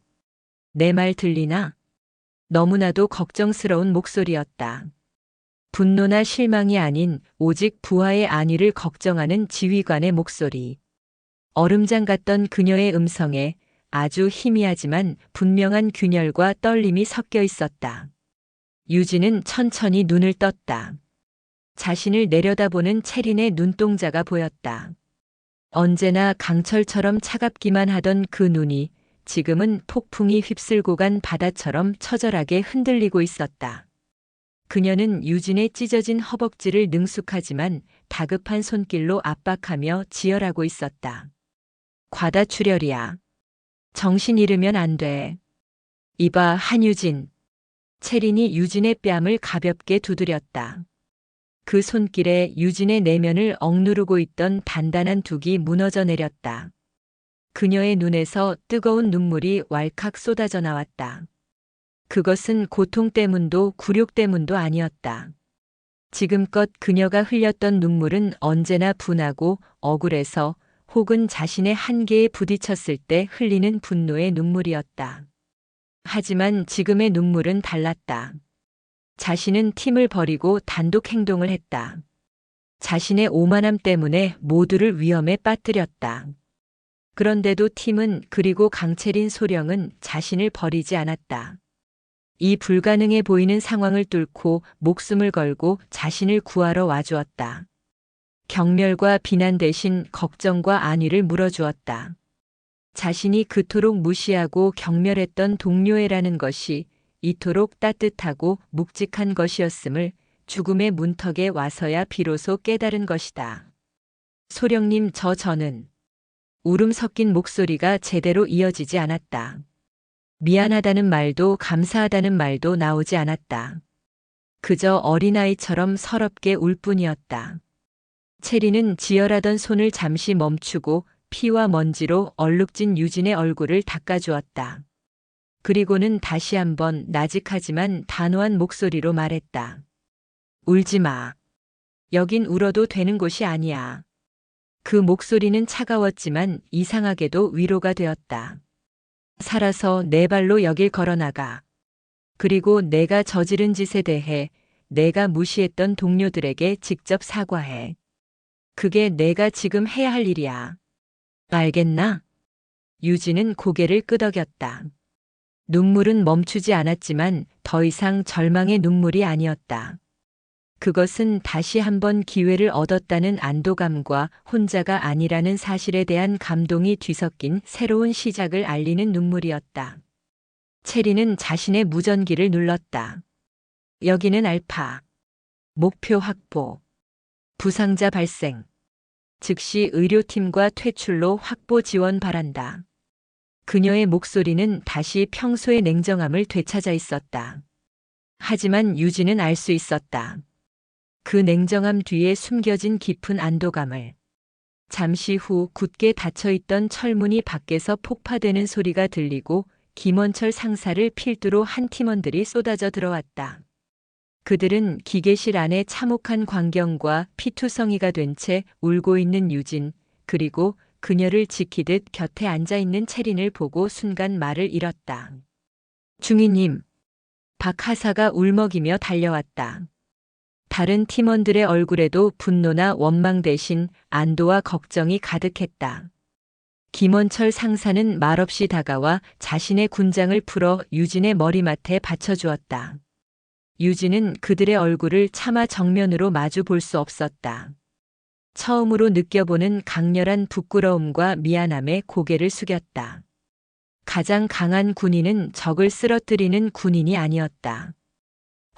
내 말 들리나? 너무나도 걱정스러운 목소리였다. 분노나 실망이 아닌 오직 부하의 안위를 걱정하는 지휘관의 목소리. 얼음장 같던 그녀의 음성에 아주 희미하지만 분명한 균열과 떨림이 섞여 있었다. 유진은 천천히 눈을 떴다. 자신을 내려다보는 체린의 눈동자가 보였다. 언제나 강철처럼 차갑기만 하던 그 눈이 지금은 폭풍이 휩쓸고 간 바다처럼 처절하게 흔들리고 있었다. 그녀는 유진의 찢어진 허벅지를 능숙하지만 다급한 손길로 압박하며 지혈하고 있었다. 과다출혈이야. 정신 잃으면 안 돼. 이봐, 한유진. 체린이 유진의 뺨을 가볍게 두드렸다. 그 손길에 유진의 내면을 억누르고 있던 단단한 둑이 무너져 내렸다. 그녀의 눈에서 뜨거운 눈물이 왈칵 쏟아져 나왔다. 그것은 고통 때문도 굴욕 때문도 아니었다. 지금껏 그녀가 흘렸던 눈물은 언제나 분하고 억울해서 혹은 자신의 한계에 부딪혔을 때 흘리는 분노의 눈물이었다. 하지만 지금의 눈물은 달랐다. 자신은 팀을 버리고 단독 행동을 했다. 자신의 오만함 때문에 모두를 위험에 빠뜨렸다. 그런데도 팀은 그리고 강채린 소령은 자신을 버리지 않았다. 이 불가능해 보이는 상황을 뚫고 목숨을 걸고 자신을 구하러 와주었다. 경멸과 비난 대신 걱정과 안위를 물어주었다. 자신이 그토록 무시하고 경멸했던 동료애라는 것이 이토록 따뜻하고 묵직한 것이었음을 죽음의 문턱에 와서야 비로소 깨달은 것이다. 소령님, 저는 울음 섞인 목소리가 제대로 이어지지 않았다. 미안하다는 말도 감사하다는 말도 나오지 않았다. 그저 어린아이처럼 서럽게 울 뿐이었다. 체리는 지혈하던 손을 잠시 멈추고 피와 먼지로 얼룩진 유진의 얼굴을 닦아주었다. 그리고는 다시 한번 나직하지만 단호한 목소리로 말했다. 울지 마. 여긴 울어도 되는 곳이 아니야. 그 목소리는 차가웠지만 이상하게도 위로가 되었다. 살아서 내 발로 여길 걸어나가. 그리고 내가 저지른 짓에 대해 내가 무시했던 동료들에게 직접 사과해. 그게 내가 지금 해야 할 일이야. 알겠나? 유진은 고개를 끄덕였다. 눈물은 멈추지 않았지만 더 이상 절망의 눈물이 아니었다. 그것은 다시 한번 기회를 얻었다는 안도감과 혼자가 아니라는 사실에 대한 감동이 뒤섞인 새로운 시작을 알리는 눈물이었다. 체리는 자신의 무전기를 눌렀다. 여기는 알파. 목표 확보. 부상자 발생. 즉시 의료팀과 퇴출로 확보 지원 바란다. 그녀의 목소리는 다시 평소의 냉정함을 되찾아 있었다. 하지만 유진은 알 수 있었다. 그 냉정함 뒤에 숨겨진 깊은 안도감을. 잠시 후 굳게 닫혀있던 철문이 밖에서 폭파되는 소리가 들리고 김원철 상사를 필두로 한 팀원들이 쏟아져 들어왔다. 그들은 기계실 안에 참혹한 광경과 피투성이가 된 채 울고 있는 유진, 그리고 그녀를 지키듯 곁에 앉아있는 체린을 보고 순간 말을 잃었다. 중위님. 박 하사가 울먹이며 달려왔다. 다른 팀원들의 얼굴에도 분노나 원망 대신 안도와 걱정이 가득했다. 김원철 상사는 말없이 다가와 자신의 군장을 풀어 유진의 머리맡에 받쳐주었다. 유진은 그들의 얼굴을 차마 정면으로 마주 볼 수 없었다. 처음으로 느껴보는 강렬한 부끄러움과 미안함에 고개를 숙였다. 가장 강한 군인은 적을 쓰러뜨리는 군인이 아니었다.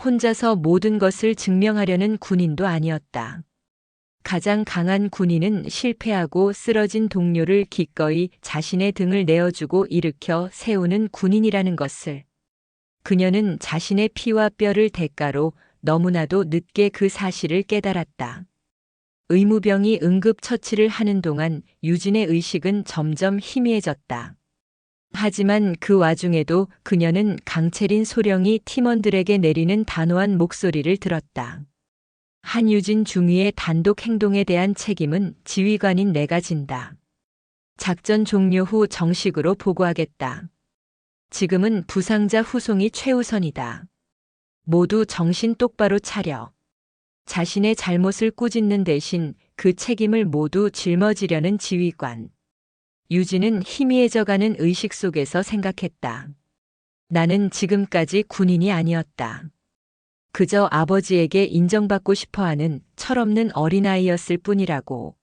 혼자서 모든 것을 증명하려는 군인도 아니었다. 가장 강한 군인은 실패하고 쓰러진 동료를 기꺼이 자신의 등을 내어주고 일으켜 세우는 군인이라는 것을. 그녀는 자신의 피와 뼈를 대가로 너무나도 늦게 그 사실을 깨달았다. 의무병이 응급처치를 하는 동안 유진의 의식은 점점 희미해졌다. 하지만 그 와중에도 그녀는 강채린 소령이 팀원들에게 내리는 단호한 목소리를 들었다. 한유진 중위의 단독 행동에 대한 책임은 지휘관인 내가 진다. 작전 종료 후 정식으로 보고하겠다. 지금은 부상자 후송이 최우선이다. 모두 정신 똑바로 차려. 자신의 잘못을 꾸짖는 대신 그 책임을 모두 짊어지려는 지휘관. 유진은 희미해져가는 의식 속에서 생각했다. 나는 지금까지 군인이 아니었다. 그저 아버지에게 인정받고 싶어하는 철없는 어린아이였을 뿐이라고.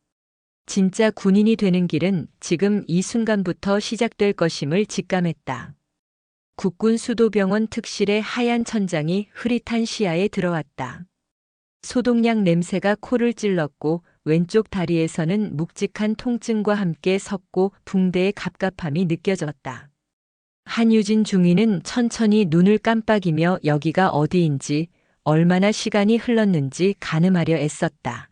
진짜 군인이 되는 길은 지금 이 순간부터 시작될 것임을 직감했다. 국군 수도병원 특실의 하얀 천장이 흐릿한 시야에 들어왔다. 소독약 냄새가 코를 찔렀고 왼쪽 다리에서는 묵직한 통증과 함께 섰고 붕대의 갑갑함이 느껴졌다. 한유진 중위는 천천히 눈을 깜빡이며 여기가 어디인지 얼마나 시간이 흘렀는지 가늠하려 애썼다.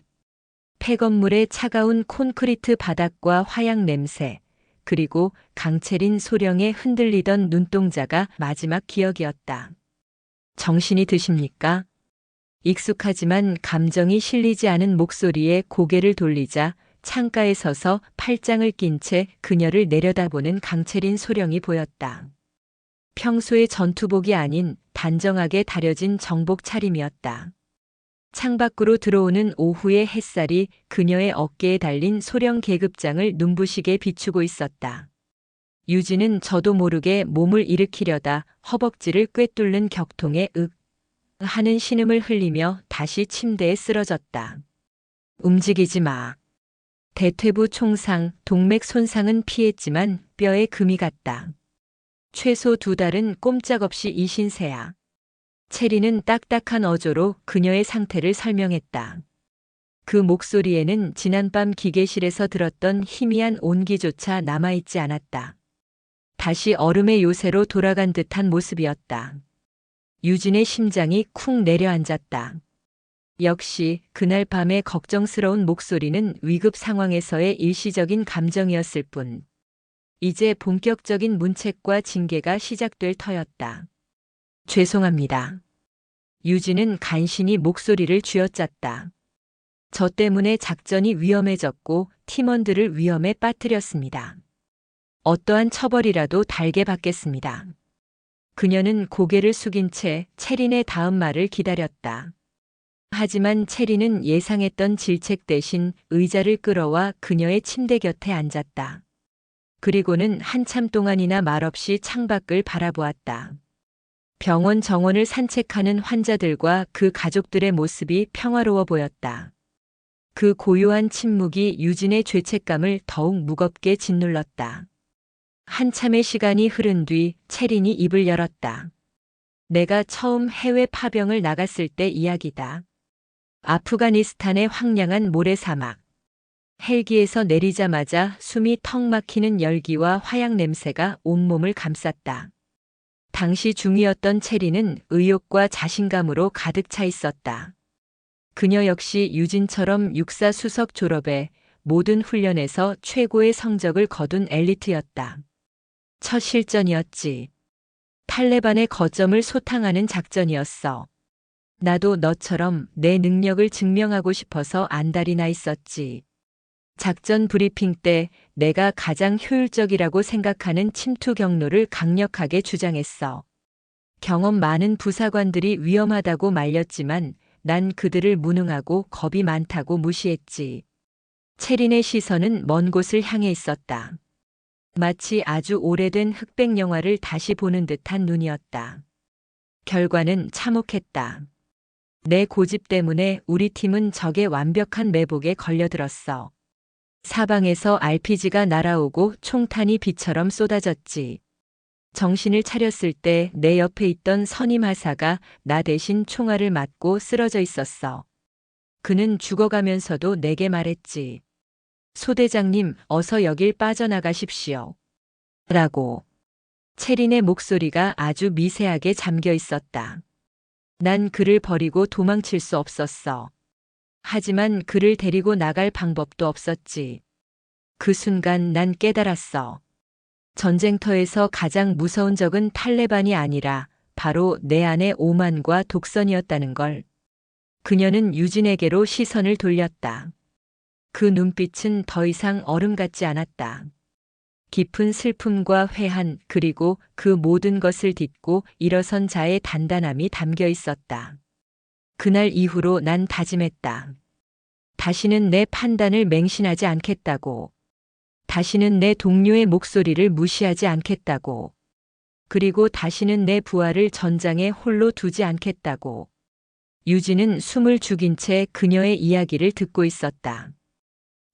폐건물의 차가운 콘크리트 바닥과 화약 냄새, 그리고 강채린 소령의 흔들리던 눈동자가 마지막 기억이었다. 정신이 드십니까? 익숙하지만 감정이 실리지 않은 목소리에 고개를 돌리자 창가에 서서 팔짱을 낀 채 그녀를 내려다보는 강채린 소령이 보였다. 평소의 전투복이 아닌 단정하게 다려진 정복 차림이었다. 창밖으로 들어오는 오후의 햇살이 그녀의 어깨에 달린 소령 계급장을 눈부시게 비추고 있었다. 유진은 저도 모르게 몸을 일으키려다 허벅지를 꿰뚫는 격통에 윽 하는 신음을 흘리며 다시 침대에 쓰러졌다. 움직이지 마. 대퇴부 총상, 동맥 손상은 피했지만 뼈에 금이 갔다. 최소 2달은 꼼짝없이 이 신세야. 체리는 딱딱한 어조로 그녀의 상태를 설명했다. 그 목소리에는 지난밤 기계실에서 들었던 희미한 온기조차 남아있지 않았다. 다시 얼음의 요새로 돌아간 듯한 모습이었다. 유진의 심장이 쿵 내려앉았다. 역시 그날 밤의 걱정스러운 목소리는 위급 상황에서의 일시적인 감정이었을 뿐. 이제 본격적인 문책과 징계가 시작될 터였다. 죄송합니다. 유진은 간신히 목소리를 쥐어짰다. 저 때문에 작전이 위험해졌고 팀원들을 위험에 빠뜨렸습니다. 어떠한 처벌이라도 달게 받겠습니다. 그녀는 고개를 숙인 채 체린의 다음 말을 기다렸다. 하지만 체린은 예상했던 질책 대신 의자를 끌어와 그녀의 침대 곁에 앉았다. 그리고는 한참 동안이나 말없이 창밖을 바라보았다. 병원 정원을 산책하는 환자들과 그 가족들의 모습이 평화로워 보였다. 그 고요한 침묵이 유진의 죄책감을 더욱 무겁게 짓눌렀다. 한참의 시간이 흐른 뒤 체린이 입을 열었다. 내가 처음 해외 파병을 나갔을 때 이야기다. 아프가니스탄의 황량한 모래사막. 헬기에서 내리자마자 숨이 턱 막히는 열기와 화약 냄새가 온몸을 감쌌다. 당시 중이었던 체리는 의욕과 자신감으로 가득 차 있었다. 그녀 역시 유진처럼 육사 수석 졸업에 모든 훈련에서 최고의 성적을 거둔 엘리트였다. 첫 실전이었지. 탈레반의 거점을 소탕하는 작전이었어. 나도 너처럼 내 능력을 증명하고 싶어서 안달이 나 있었지. 작전 브리핑 때 내가 가장 효율적이라고 생각하는 침투 경로를 강력하게 주장했어. 경험 많은 부사관들이 위험하다고 말렸지만 난 그들을 무능하고 겁이 많다고 무시했지. 체린의 시선은 먼 곳을 향해 있었다. 마치 아주 오래된 흑백 영화를 다시 보는 듯한 눈이었다. 결과는 참혹했다. 내 고집 때문에 우리 팀은 적의 완벽한 매복에 걸려들었어. 사방에서 RPG가 날아오고 총탄이 비처럼 쏟아졌지. 정신을 차렸을 때 내 옆에 있던 선임 하사가 나 대신 총알을 맞고 쓰러져 있었어. 그는 죽어가면서도 내게 말했지. 소대장님, 어서 여길 빠져나가십시오. 라고. 체린의 목소리가 아주 미세하게 잠겨 있었다. 난 그를 버리고 도망칠 수 없었어. 하지만 그를 데리고 나갈 방법도 없었지. 그 순간 난 깨달았어. 전쟁터에서 가장 무서운 적은 탈레반이 아니라 바로 내 안의 오만과 독선이었다는 걸. 그녀는 유진에게로 시선을 돌렸다. 그 눈빛은 더 이상 얼음 같지 않았다. 깊은 슬픔과 회한 그리고 그 모든 것을 딛고 일어선 자의 단단함이 담겨 있었다. 그날 이후로 난 다짐했다. 다시는 내 판단을 맹신하지 않겠다고. 다시는 내 동료의 목소리를 무시하지 않겠다고. 그리고 다시는 내 부하를 전장에 홀로 두지 않겠다고. 유진은 숨을 죽인 채 그녀의 이야기를 듣고 있었다.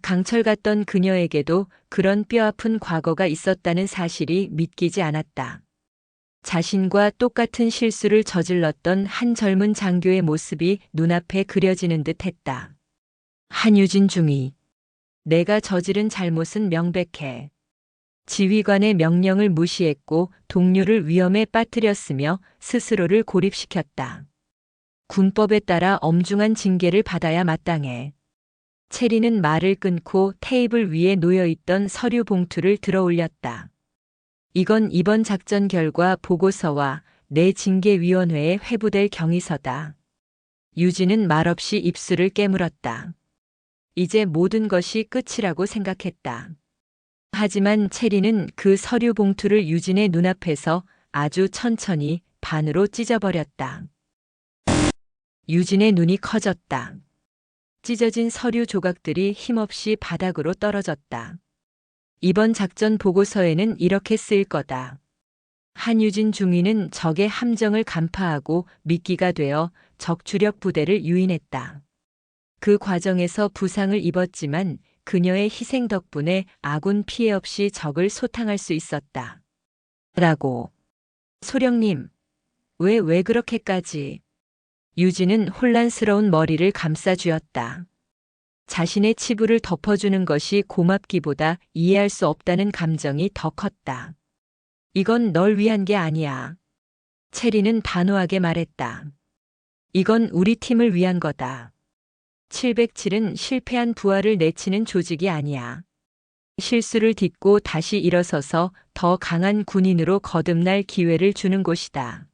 강철 같던 그녀에게도 그런 뼈아픈 과거가 있었다는 사실이 믿기지 않았다. 자신과 똑같은 실수를 저질렀던 한 젊은 장교의 모습이 눈앞에 그려지는 듯 했다. 한유진 중위. 내가 저지른 잘못은 명백해. 지휘관의 명령을 무시했고 동료를 위험에 빠뜨렸으며 스스로를 고립시켰다. 군법에 따라 엄중한 징계를 받아야 마땅해. 체리는 말을 끊고 테이블 위에 놓여있던 서류 봉투를 들어 올렸다. 이건 이번 작전 결과 보고서와 내 징계위원회에 회부될 경위서다. 유진은 말없이 입술을 깨물었다. 이제 모든 것이 끝이라고 생각했다. 하지만 체리는 그 서류 봉투를 유진의 눈앞에서 아주 천천히 반으로 찢어버렸다. 유진의 눈이 커졌다. 찢어진 서류 조각들이 힘없이 바닥으로 떨어졌다. 이번 작전 보고서에는 이렇게 쓰일 거다. 한유진 중위는 적의 함정을 간파하고 미끼가 되어 적 주력 부대를 유인했다. 그 과정에서 부상을 입었지만 그녀의 희생 덕분에 아군 피해 없이 적을 소탕할 수 있었다. 라고. 소령님, 왜 그렇게까지? 유진은 혼란스러운 머리를 감싸쥐었다. 자신의 치부를 덮어주는 것이 고맙기보다 이해할 수 없다는 감정이 더 컸다. 이건 널 위한 게 아니야. 체리는 단호하게 말했다. 이건 우리 팀을 위한 거다. 707은 실패한 부하를 내치는 조직이 아니야. 실수를 딛고 다시 일어서서 더 강한 군인으로 거듭날 기회를 주는 곳이다.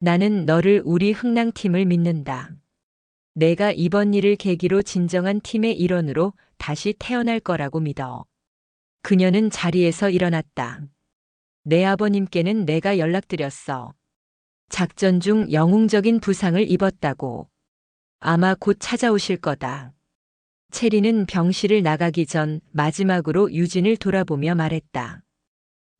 나는 너를 우리 흥랑팀을 믿는다. 내가 이번 일을 계기로 진정한 팀의 일원으로 다시 태어날 거라고 믿어. 그녀는 자리에서 일어났다. 내 아버님께는 내가 연락드렸어. 작전 중 영웅적인 부상을 입었다고. 아마 곧 찾아오실 거다. 체리는 병실을 나가기 전 마지막으로 유진을 돌아보며 말했다.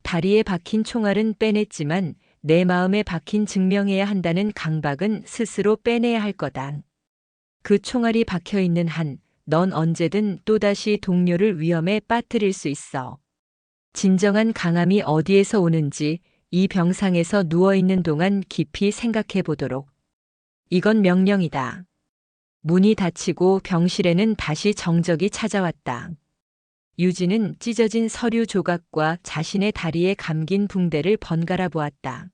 다리에 박힌 총알은 빼냈지만 내 마음에 박힌 증명해야 한다는 강박은 스스로 빼내야 할 거다. 그 총알이 박혀 있는 한, 넌 언제든 또다시 동료를 위험에 빠뜨릴 수 있어. 진정한 강함이 어디에서 오는지 이 병상에서 누워있는 동안 깊이 생각해 보도록. 이건 명령이다. 문이 닫히고 병실에는 다시 정적이 찾아왔다. 유진은 찢어진 서류 조각과 자신의 다리에 감긴 붕대를 번갈아 보았다.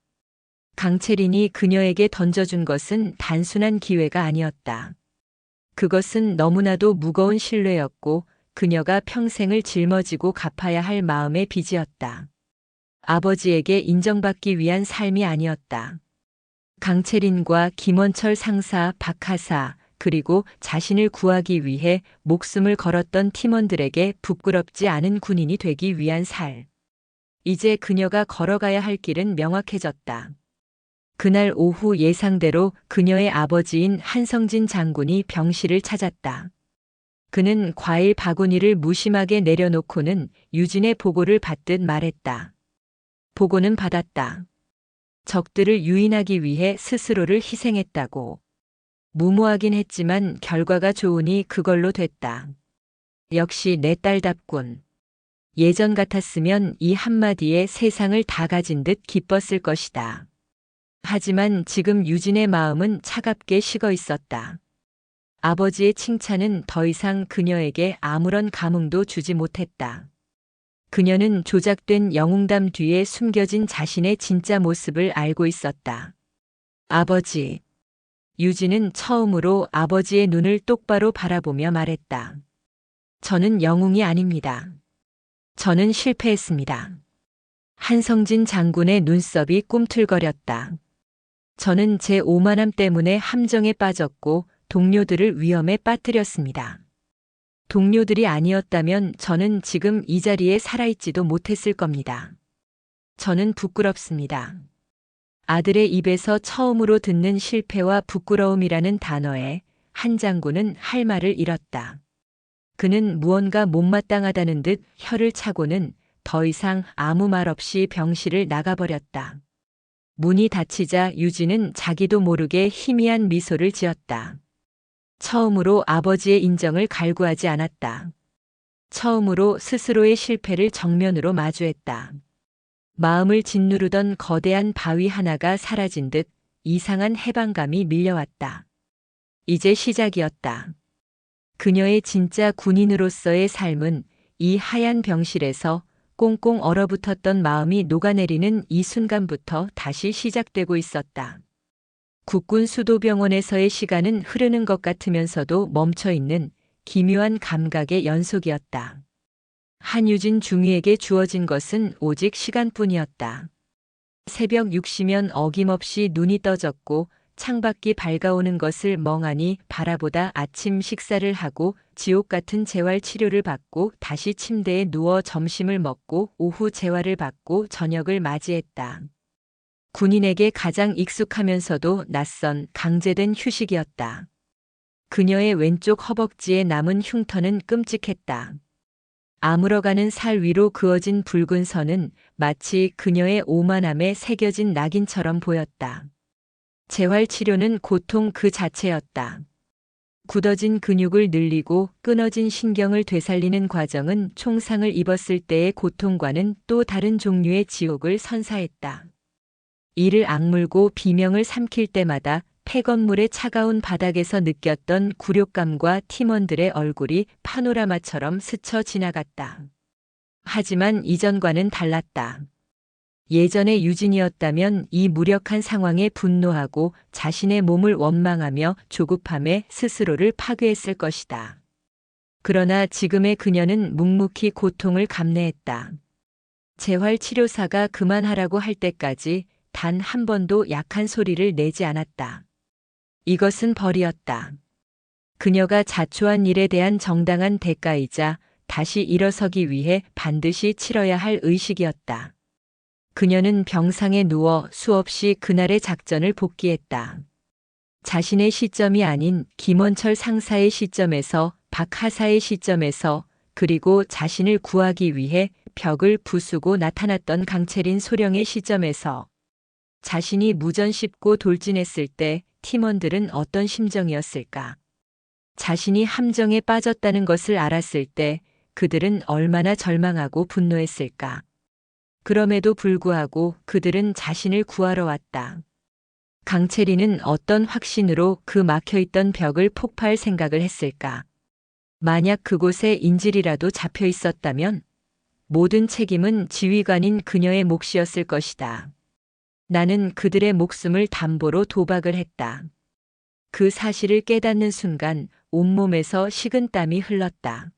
강채린이 그녀에게 던져준 것은 단순한 기회가 아니었다. 그것은 너무나도 무거운 신뢰였고 그녀가 평생을 짊어지고 갚아야 할 마음의 빚이었다. 아버지에게 인정받기 위한 삶이 아니었다. 강채린과 김원철 상사, 박하사, 그리고 자신을 구하기 위해 목숨을 걸었던 팀원들에게 부끄럽지 않은 군인이 되기 위한 살. 이제 그녀가 걸어가야 할 길은 명확해졌다. 그날 오후 예상대로 그녀의 아버지인 한성진 장군이 병실을 찾았다. 그는 과일 바구니를 무심하게 내려놓고는 유진의 보고를 받듯 말했다. 보고는 받았다. 적들을 유인하기 위해 스스로를 희생했다고. 무모하긴 했지만 결과가 좋으니 그걸로 됐다. 역시 내 딸답군. 예전 같았으면 이 한마디에 세상을 다 가진 듯 기뻤을 것이다. 하지만 지금 유진의 마음은 차갑게 식어 있었다. 아버지의 칭찬은 더 이상 그녀에게 아무런 감흥도 주지 못했다. 그녀는 조작된 영웅담 뒤에 숨겨진 자신의 진짜 모습을 알고 있었다. 아버지. 유진은 처음으로 아버지의 눈을 똑바로 바라보며 말했다. 저는 영웅이 아닙니다. 저는 실패했습니다. 한성진 장군의 눈썹이 꿈틀거렸다. 저는 제 오만함 때문에 함정에 빠졌고 동료들을 위험에 빠뜨렸습니다. 동료들이 아니었다면 저는 지금 이 자리에 살아있지도 못했을 겁니다. 저는 부끄럽습니다. 아들의 입에서 처음으로 듣는 실패와 부끄러움이라는 단어에 한 장군은 할 말을 잃었다. 그는 무언가 못마땅하다는 듯 혀를 차고는 더 이상 아무 말 없이 병실을 나가버렸다. 문이 닫히자 유진은 자기도 모르게 희미한 미소를 지었다. 처음으로 아버지의 인정을 갈구하지 않았다. 처음으로 스스로의 실패를 정면으로 마주했다. 마음을 짓누르던 거대한 바위 하나가 사라진 듯 이상한 해방감이 밀려왔다. 이제 시작이었다. 그녀의 진짜 군인으로서의 삶은 이 하얀 병실에서 꽁꽁 얼어붙었던 마음이 녹아내리는 이 순간부터 다시 시작되고 있었다. 국군 수도병원에서의 시간은 흐르는 것 같으면서도 멈춰있는 기묘한 감각의 연속이었다. 한유진 중위에게 주어진 것은 오직 시간뿐이었다. 새벽 6시면 어김없이 눈이 떠졌고 창밖이 밝아오는 것을 멍하니 바라보다 아침 식사를 하고 지옥 같은 재활 치료를 받고 다시 침대에 누워 점심을 먹고 오후 재활을 받고 저녁을 맞이했다. 군인에게 가장 익숙하면서도 낯선 강제된 휴식이었다. 그녀의 왼쪽 허벅지에 남은 흉터는 끔찍했다. 아물어가는 살 위로 그어진 붉은 선은 마치 그녀의 오만함에 새겨진 낙인처럼 보였다. 재활치료는 고통 그 자체였다. 굳어진 근육을 늘리고 끊어진 신경을 되살리는 과정은 총상을 입었을 때의 고통과는 또 다른 종류의 지옥을 선사했다. 이를 악물고 비명을 삼킬 때마다 폐건물의 차가운 바닥에서 느꼈던 굴욕감과 팀원들의 얼굴이 파노라마처럼 스쳐 지나갔다. 하지만 이전과는 달랐다. 예전의 유진이었다면 이 무력한 상황에 분노하고 자신의 몸을 원망하며 조급함에 스스로를 파괴했을 것이다. 그러나 지금의 그녀는 묵묵히 고통을 감내했다. 재활치료사가 그만하라고 할 때까지 단 한 번도 약한 소리를 내지 않았다. 이것은 벌이었다. 그녀가 자초한 일에 대한 정당한 대가이자 다시 일어서기 위해 반드시 치러야 할 의식이었다. 그녀는 병상에 누워 수없이 그날의 작전을 복기했다. 자신의 시점이 아닌 김원철 상사의 시점에서, 박하사의 시점에서, 그리고 자신을 구하기 위해 벽을 부수고 나타났던 강채린 소령의 시점에서. 자신이 무전 씹고 돌진했을 때 팀원들은 어떤 심정이었을까? 자신이 함정에 빠졌다는 것을 알았을 때 그들은 얼마나 절망하고 분노했을까? 그럼에도 불구하고 그들은 자신을 구하러 왔다. 강채리는 어떤 확신으로 그 막혀있던 벽을 폭파할 생각을 했을까? 만약 그곳에 인질이라도 잡혀 있었다면 모든 책임은 지휘관인 그녀의 몫이었을 것이다. 나는 그들의 목숨을 담보로 도박을 했다. 그 사실을 깨닫는 순간 온몸에서 식은땀이 흘렀다.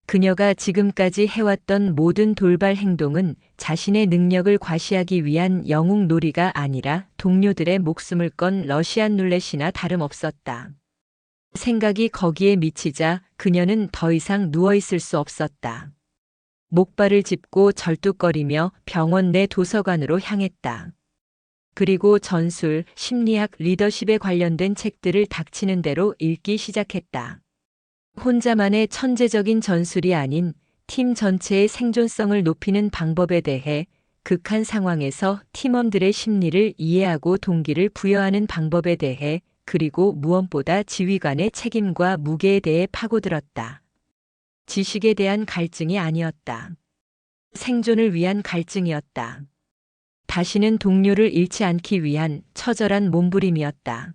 그녀가 지금까지 해왔던 모든 돌발 행동은 자신의 능력을 과시하기 위한 영웅놀이가 아니라 동료들의 목숨을 건 러시안 룰렛이나 다름없었다. 생각이 거기에 미치자 그녀는 더 이상 누워있을 수 없었다. 목발을 짚고 절뚝거리며 병원 내 도서관으로 향했다. 그리고 전술, 심리학, 리더십에 관련된 책들을 닥치는 대로 읽기 시작했다. 혼자만의 천재적인 전술이 아닌 팀 전체의 생존성을 높이는 방법에 대해, 극한 상황에서 팀원들의 심리를 이해하고 동기를 부여하는 방법에 대해, 그리고 무엇보다 지휘관의 책임과 무게에 대해 파고들었다. 지식에 대한 갈증이 아니었다. 생존을 위한 갈증이었다. 다시는 동료를 잃지 않기 위한 처절한 몸부림이었다.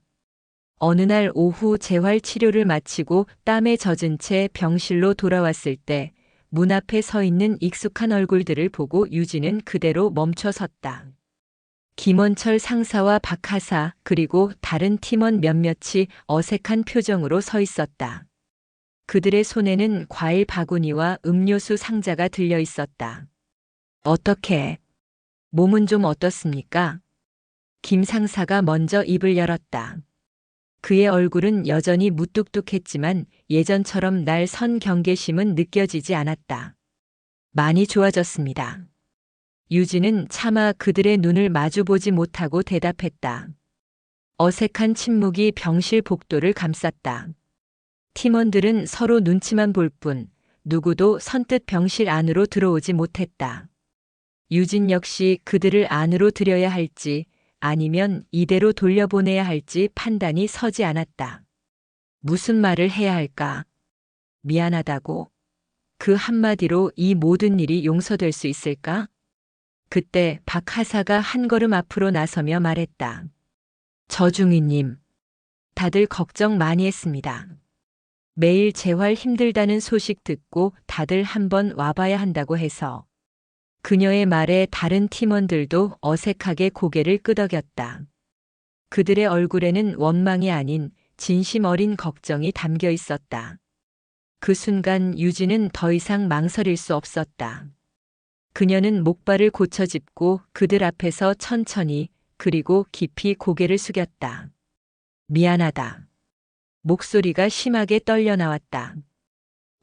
어느 날 오후 재활 치료를 마치고 땀에 젖은 채 병실로 돌아왔을 때 문 앞에 서 있는 익숙한 얼굴들을 보고 유진은 그대로 멈춰 섰다. 김원철 상사와 박하사 그리고 다른 팀원 몇몇이 어색한 표정으로 서 있었다. 그들의 손에는 과일 바구니와 음료수 상자가 들려 있었다. 어떻게? 몸은 좀 어떻습니까? 김 상사가 먼저 입을 열었다. 그의 얼굴은 여전히 무뚝뚝했지만 예전처럼 날 선 경계심은 느껴지지 않았다. 많이 좋아졌습니다. 유진은 차마 그들의 눈을 마주보지 못하고 대답했다. 어색한 침묵이 병실 복도를 감쌌다. 팀원들은 서로 눈치만 볼 뿐 누구도 선뜻 병실 안으로 들어오지 못했다. 유진 역시 그들을 안으로 들여야 할지 아니면 이대로 돌려보내야 할지 판단이 서지 않았다. 무슨 말을 해야 할까? 미안하다고. 그 한마디로 이 모든 일이 용서될 수 있을까? 그때 박하사가 한 걸음 앞으로 나서며 말했다. 저중위님, 다들 걱정 많이 했습니다. 매일 재활 힘들다는 소식 듣고 다들 한번 와봐야 한다고 해서. 그녀의 말에 다른 팀원들도 어색하게 고개를 끄덕였다. 그들의 얼굴에는 원망이 아닌 진심 어린 걱정이 담겨 있었다. 그 순간 유진은 더 이상 망설일 수 없었다. 그녀는 목발을 고쳐짚고 그들 앞에서 천천히 그리고 깊이 고개를 숙였다. 미안하다. 목소리가 심하게 떨려 나왔다.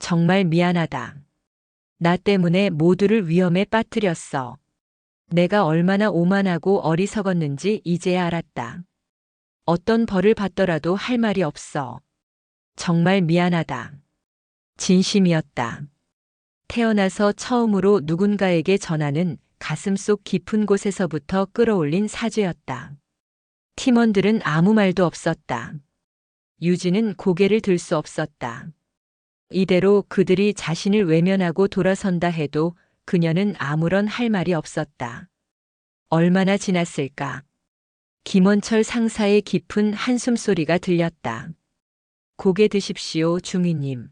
정말 미안하다. 나 때문에 모두를 위험에 빠뜨렸어. 내가 얼마나 오만하고 어리석었는지 이제야 알았다. 어떤 벌을 받더라도 할 말이 없어. 정말 미안하다. 진심이었다. 태어나서 처음으로 누군가에게 전하는 가슴속 깊은 곳에서부터 끌어올린 사죄였다. 팀원들은 아무 말도 없었다. 유진은 고개를 들 수 없었다. 이대로 그들이 자신을 외면하고 돌아선다 해도 그녀는 아무런 할 말이 없었다. 얼마나 지났을까? 김원철 상사의 깊은 한숨 소리가 들렸다. 고개 드십시오, 중위님.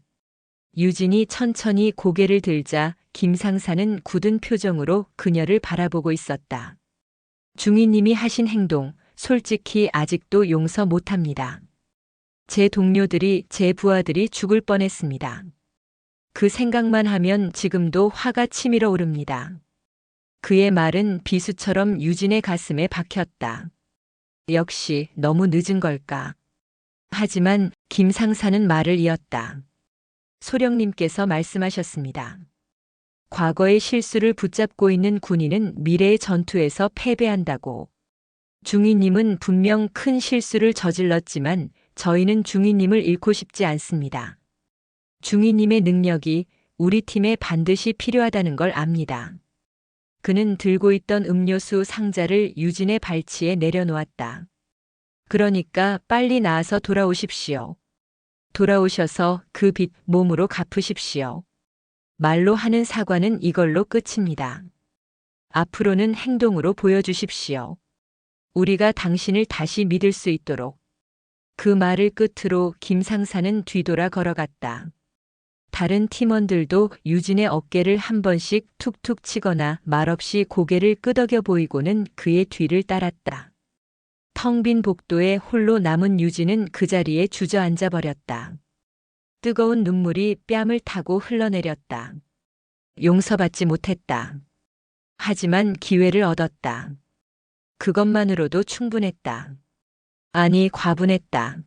유진이 천천히 고개를 들자 김 상사는 굳은 표정으로 그녀를 바라보고 있었다. 중위님이 하신 행동, 솔직히 아직도 용서 못합니다. 제 동료들이, 제 부하들이 죽을 뻔했습니다. 그 생각만 하면 지금도 화가 치밀어 오릅니다. 그의 말은 비수처럼 유진의 가슴에 박혔다. 역시 너무 늦은 걸까? 하지만 김 상사는 말을 이었다. 소령님께서 말씀하셨습니다. 과거의 실수를 붙잡고 있는 군인은 미래의 전투에서 패배한다고. 중위님은 분명 큰 실수를 저질렀지만 저희는 중위님을 잃고 싶지 않습니다. 중위님의 능력이 우리 팀에 반드시 필요하다는 걸 압니다. 그는 들고 있던 음료수 상자를 유진의 발치에 내려놓았다. 그러니까 빨리 나와서 돌아오십시오. 돌아오셔서 그 빚 몸으로 갚으십시오. 말로 하는 사과는 이걸로 끝입니다. 앞으로는 행동으로 보여주십시오. 우리가 당신을 다시 믿을 수 있도록. 그 말을 끝으로 김 상사는 뒤돌아 걸어갔다. 다른 팀원들도 유진의 어깨를 한 번씩 툭툭 치거나 말없이 고개를 끄덕여 보이고는 그의 뒤를 따랐다. 텅 빈 복도에 홀로 남은 유진은 그 자리에 주저앉아 버렸다. 뜨거운 눈물이 뺨을 타고 흘러내렸다. 용서받지 못했다. 하지만 기회를 얻었다. 그것만으로도 충분했다. 아니, 과분했다.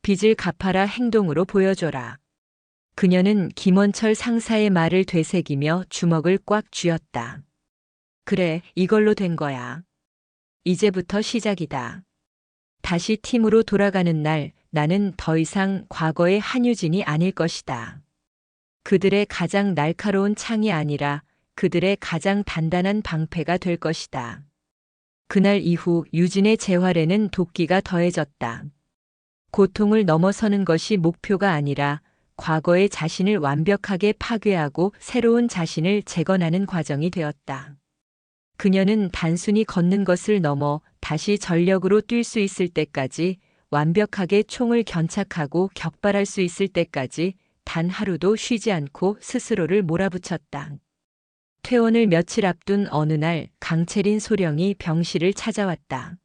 빚을 갚아라, 행동으로 보여줘라. 그녀는 김원철 상사의 말을 되새기며 주먹을 꽉 쥐었다. 그래, 이걸로 된 거야. 이제부터 시작이다. 다시 팀으로 돌아가는 날 나는 더 이상 과거의 한유진이 아닐 것이다. 그들의 가장 날카로운 창이 아니라 그들의 가장 단단한 방패가 될 것이다. 그날 이후 유진의 재활에는 도끼가 더해졌다. 고통을 넘어서는 것이 목표가 아니라 과거의 자신을 완벽하게 파괴하고 새로운 자신을 재건하는 과정이 되었다. 그녀는 단순히 걷는 것을 넘어 다시 전력으로 뛸 수 있을 때까지, 완벽하게 총을 견착하고 격발할 수 있을 때까지 단 하루도 쉬지 않고 스스로를 몰아붙였다. 퇴원을 며칠 앞둔 어느 날 강채린 소령이 병실을 찾아왔다.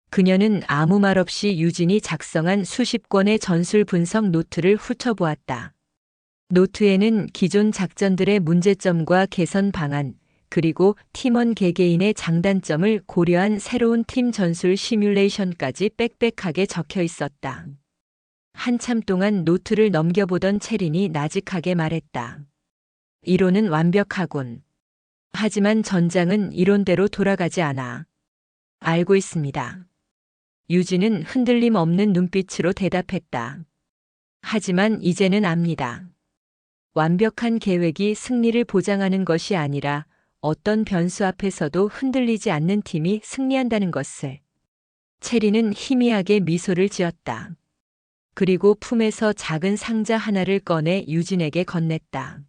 그녀는 아무 말 없이 유진이 작성한 수십 권의 전술 분석 노트를 훑어보았다. 노트에는 기존 작전들의 문제점과 개선 방안, 그리고 팀원 개개인의 장단점을 고려한 새로운 팀 전술 시뮬레이션까지 빽빽하게 적혀 있었다. 한참 동안 노트를 넘겨보던 채린이 나직하게 말했다. 이론은 완벽하군. 하지만 전장은 이론대로 돌아가지 않아. 알고 있습니다. 유진은 흔들림 없는 눈빛으로 대답했다. 하지만 이제는 압니다. 완벽한 계획이 승리를 보장하는 것이 아니라 어떤 변수 앞에서도 흔들리지 않는 팀이 승리한다는 것을. 체리는 희미하게 미소를 지었다. 그리고 품에서 작은 상자 하나를 꺼내 유진에게 건넸다.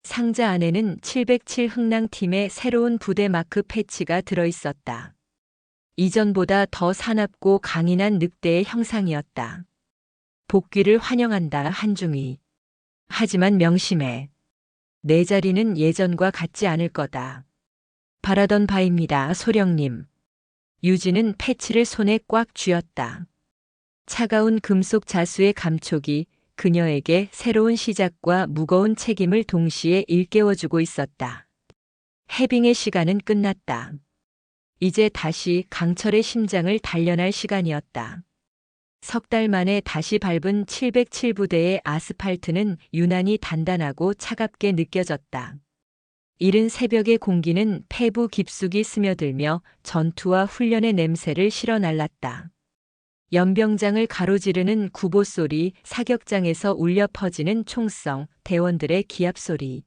상자 안에는 707 흥랑팀의 새로운 부대 마크 패치가 들어있었다. 이전보다 더 사납고 강인한 늑대의 형상이었다. 복귀를 환영한다, 한중이. 하지만 명심해. 내 자리는 예전과 같지 않을 거다. 바라던 바입니다, 소령님. 유진은 패치를 손에 꽉 쥐었다. 차가운 금속 자수의 감촉이 그녀에게 새로운 시작과 무거운 책임을 동시에 일깨워주고 있었다. 해빙의 시간은 끝났다. 이제 다시 강철의 심장을 단련할 시간이었다. 석 달 만에 다시 밟은 707부대의 아스팔트는 유난히 단단하고 차갑게 느껴졌다. 이른 새벽의 공기는 폐부 깊숙이 스며들며 전투와 훈련의 냄새를 실어날랐다. 연병장을 가로지르는 구보 소리, 사격장에서 울려 퍼지는 총성, 대원들의 기합 소리.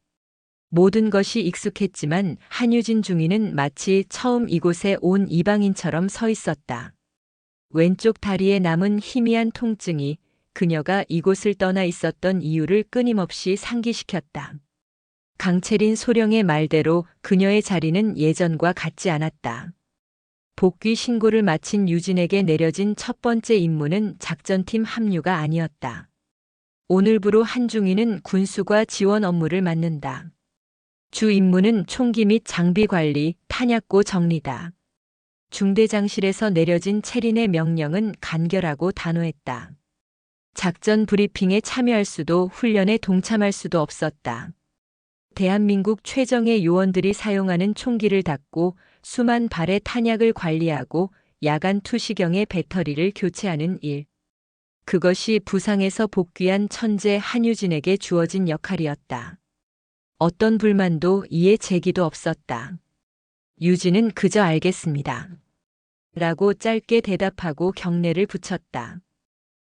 모든 것이 익숙했지만 한유진 중위는 마치 처음 이곳에 온 이방인처럼 서 있었다. 왼쪽 다리에 남은 희미한 통증이 그녀가 이곳을 떠나 있었던 이유를 끊임없이 상기시켰다. 강채린 소령의 말대로 그녀의 자리는 예전과 같지 않았다. 복귀 신고를 마친 유진에게 내려진 첫 번째 임무는 작전팀 합류가 아니었다. 오늘부로 한중위는 군수과 지원 업무를 맡는다. 주 임무는 총기 및 장비 관리, 탄약고 정리다. 중대장실에서 내려진 채린의 명령은 간결하고 단호했다. 작전 브리핑에 참여할 수도 훈련에 동참할 수도 없었다. 대한민국 최정예 요원들이 사용하는 총기를 닦고 수만 발의 탄약을 관리하고 야간 투시경의 배터리를 교체하는 일. 그것이 부상에서 복귀한 천재 한유진에게 주어진 역할이었다. 어떤 불만도 이에 제기도 없었다. 유진은 그저 알겠습니다. 라고 짧게 대답하고 경례를 붙였다.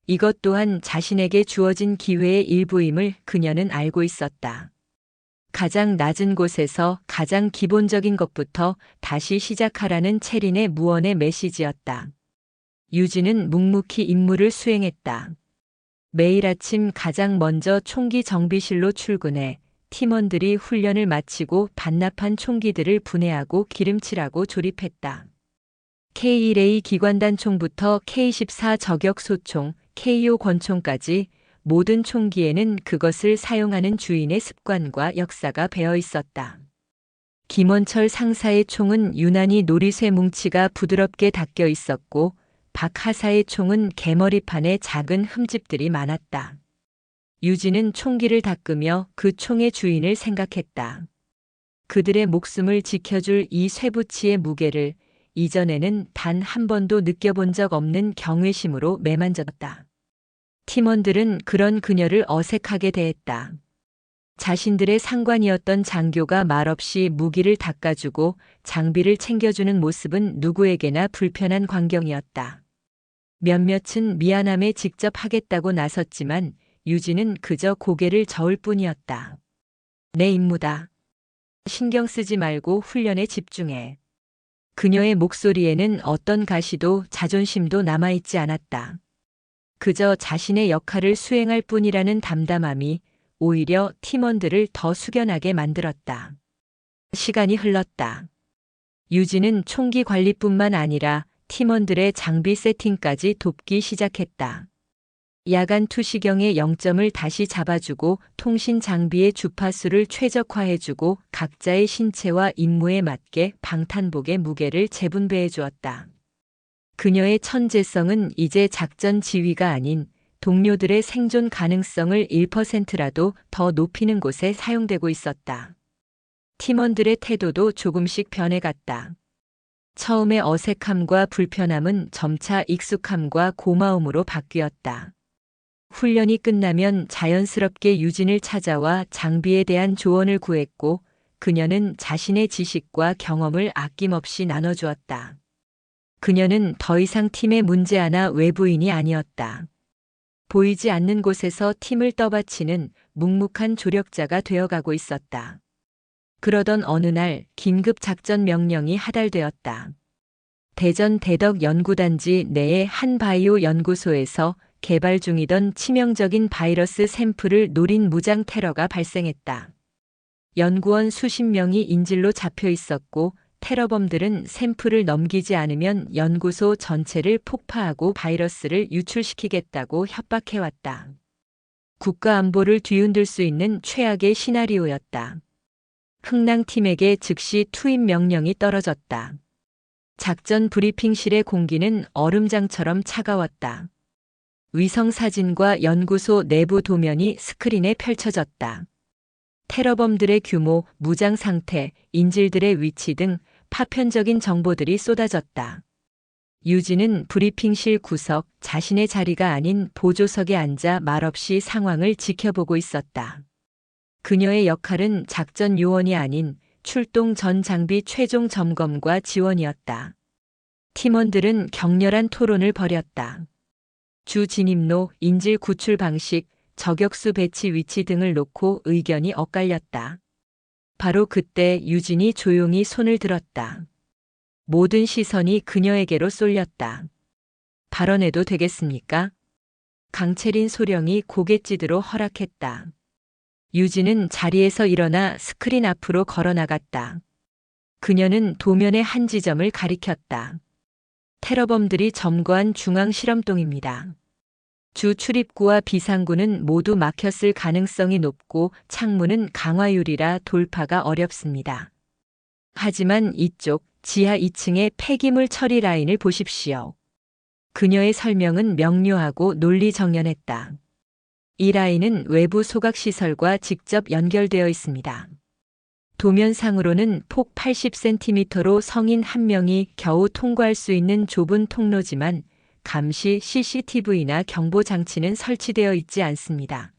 이것 또한 자신에게 주어진 기회의 일부임을 그녀는 알고 있었다. 가장 낮은 곳에서 가장 기본적인 것부터 다시 시작하라는 채린의 무언의 메시지였다. 유진은 묵묵히 임무를 수행했다. 매일 아침 가장 먼저 총기 정비실로 출근해 팀원들이 훈련을 마치고 반납한 총기들을 분해하고 기름칠하고 조립했다. K1A 기관단총부터 K14 저격소총, K5 권총까지 모든 총기에는 그것을 사용하는 주인의 습관과 역사가 배어 있었다. 김원철 상사의 총은 유난히 놀이쇠 뭉치가 부드럽게 닦여 있었고 박하사의 총은 개머리판에 작은 흠집들이 많았다. 유진은 총기를 닦으며 그 총의 주인을 생각했다. 그들의 목숨을 지켜줄 이 쇠붙이의 무게를 이전에는 단 한 번도 느껴본 적 없는 경외심으로 매만졌다. 팀원들은 그런 그녀를 어색하게 대했다. 자신들의 상관이었던 장교가 말없이 무기를 닦아주고 장비를 챙겨주는 모습은 누구에게나 불편한 광경이었다. 몇몇은 미안함에 직접 하겠다고 나섰지만 유진은 그저 고개를 저을 뿐이었다. 내 임무다. 신경 쓰지 말고 훈련에 집중해. 그녀의 목소리에는 어떤 가시도 자존심도 남아있지 않았다. 그저 자신의 역할을 수행할 뿐이라는 담담함이 오히려 팀원들을 더 숙연하게 만들었다. 시간이 흘렀다. 유진은 총기 관리뿐만 아니라 팀원들의 장비 세팅까지 돕기 시작했다. 야간 투시경의 0점을 다시 잡아주고 통신 장비의 주파수를 최적화해주고 각자의 신체와 임무에 맞게 방탄복의 무게를 재분배해 주었다. 그녀의 천재성은 이제 작전 지휘가 아닌 동료들의 생존 가능성을 1%라도 더 높이는 곳에 사용되고 있었다. 팀원들의 태도도 조금씩 변해갔다. 처음의 어색함과 불편함은 점차 익숙함과 고마움으로 바뀌었다. 훈련이 끝나면 자연스럽게 유진을 찾아와 장비에 대한 조언을 구했고 그녀는 자신의 지식과 경험을 아낌없이 나눠주었다. 그녀는 더 이상 팀의 문제 하나 외부인이 아니었다. 보이지 않는 곳에서 팀을 떠받치는 묵묵한 조력자가 되어가고 있었다. 그러던 어느 날 긴급 작전 명령이 하달되었다. 대전 대덕 연구단지 내의 한 바이오 연구소에서 개발 중이던 치명적인 바이러스 샘플을 노린 무장 테러가 발생했다. 연구원 수십 명이 인질로 잡혀 있었고 테러범들은 샘플을 넘기지 않으면 연구소 전체를 폭파하고 바이러스를 유출시키겠다고 협박해왔다. 국가 안보를 뒤흔들 수 있는 최악의 시나리오였다. 흥랑팀에게 즉시 투입 명령이 떨어졌다. 작전 브리핑실의 공기는 얼음장처럼 차가웠다. 위성 사진과 연구소 내부 도면이 스크린에 펼쳐졌다. 테러범들의 규모, 무장 상태, 인질들의 위치 등 파편적인 정보들이 쏟아졌다. 유진은 브리핑실 구석, 자신의 자리가 아닌 보조석에 앉아 말없이 상황을 지켜보고 있었다. 그녀의 역할은 작전 요원이 아닌 출동 전 장비 최종 점검과 지원이었다. 팀원들은 격렬한 토론을 벌였다. 주 진입로, 인질 구출 방식, 저격수 배치 위치 등을 놓고 의견이 엇갈렸다. 바로 그때 유진이 조용히 손을 들었다. 모든 시선이 그녀에게로 쏠렸다. 발언해도 되겠습니까? 강채린 소령이 고갯짓으로 허락했다. 유진은 자리에서 일어나 스크린 앞으로 걸어나갔다. 그녀는 도면의 한 지점을 가리켰다. 테러범들이 점거한 중앙 실험동입니다. 주 출입구와 비상구는 모두 막혔을 가능성이 높고 창문은 강화유리라 돌파가 어렵습니다. 하지만 이쪽 지하 2층의 폐기물 처리 라인을 보십시오. 그녀의 설명은 명료하고 논리정연했다. 이 라인은 외부 소각시설과 직접 연결되어 있습니다. 도면상으로는 폭 80cm로 성인 한 명이 겨우 통과할 수 있는 좁은 통로지만 감시 CCTV나 경보 장치는 설치되어 있지 않습니다.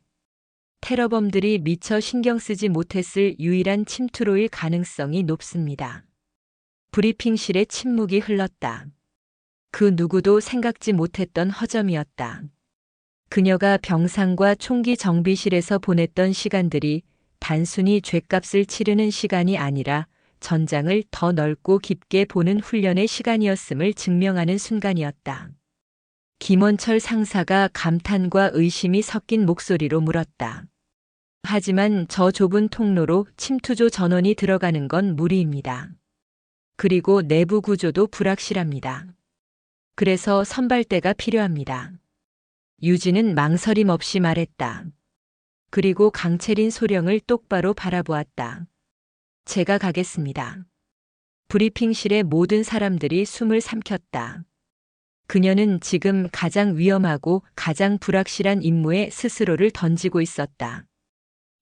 테러범들이 미처 신경 쓰지 못했을 유일한 침투로일 가능성이 높습니다. 브리핑실에 침묵이 흘렀다. 그 누구도 생각지 못했던 허점이었다. 그녀가 병상과 총기 정비실에서 보냈던 시간들이 단순히 죗값을 치르는 시간이 아니라 전장을 더 넓고 깊게 보는 훈련의 시간이었음을 증명하는 순간이었다. 김원철 상사가 감탄과 의심이 섞인 목소리로 물었다. 하지만 저 좁은 통로로 침투조 전원이 들어가는 건 무리입니다. 그리고 내부 구조도 불확실합니다. 그래서 선발대가 필요합니다. 유진은 망설임 없이 말했다. 그리고 강채린 소령을 똑바로 바라보았다. 제가 가겠습니다. 브리핑실의 모든 사람들이 숨을 삼켰다. 그녀는 지금 가장 위험하고 가장 불확실한 임무에 스스로를 던지고 있었다.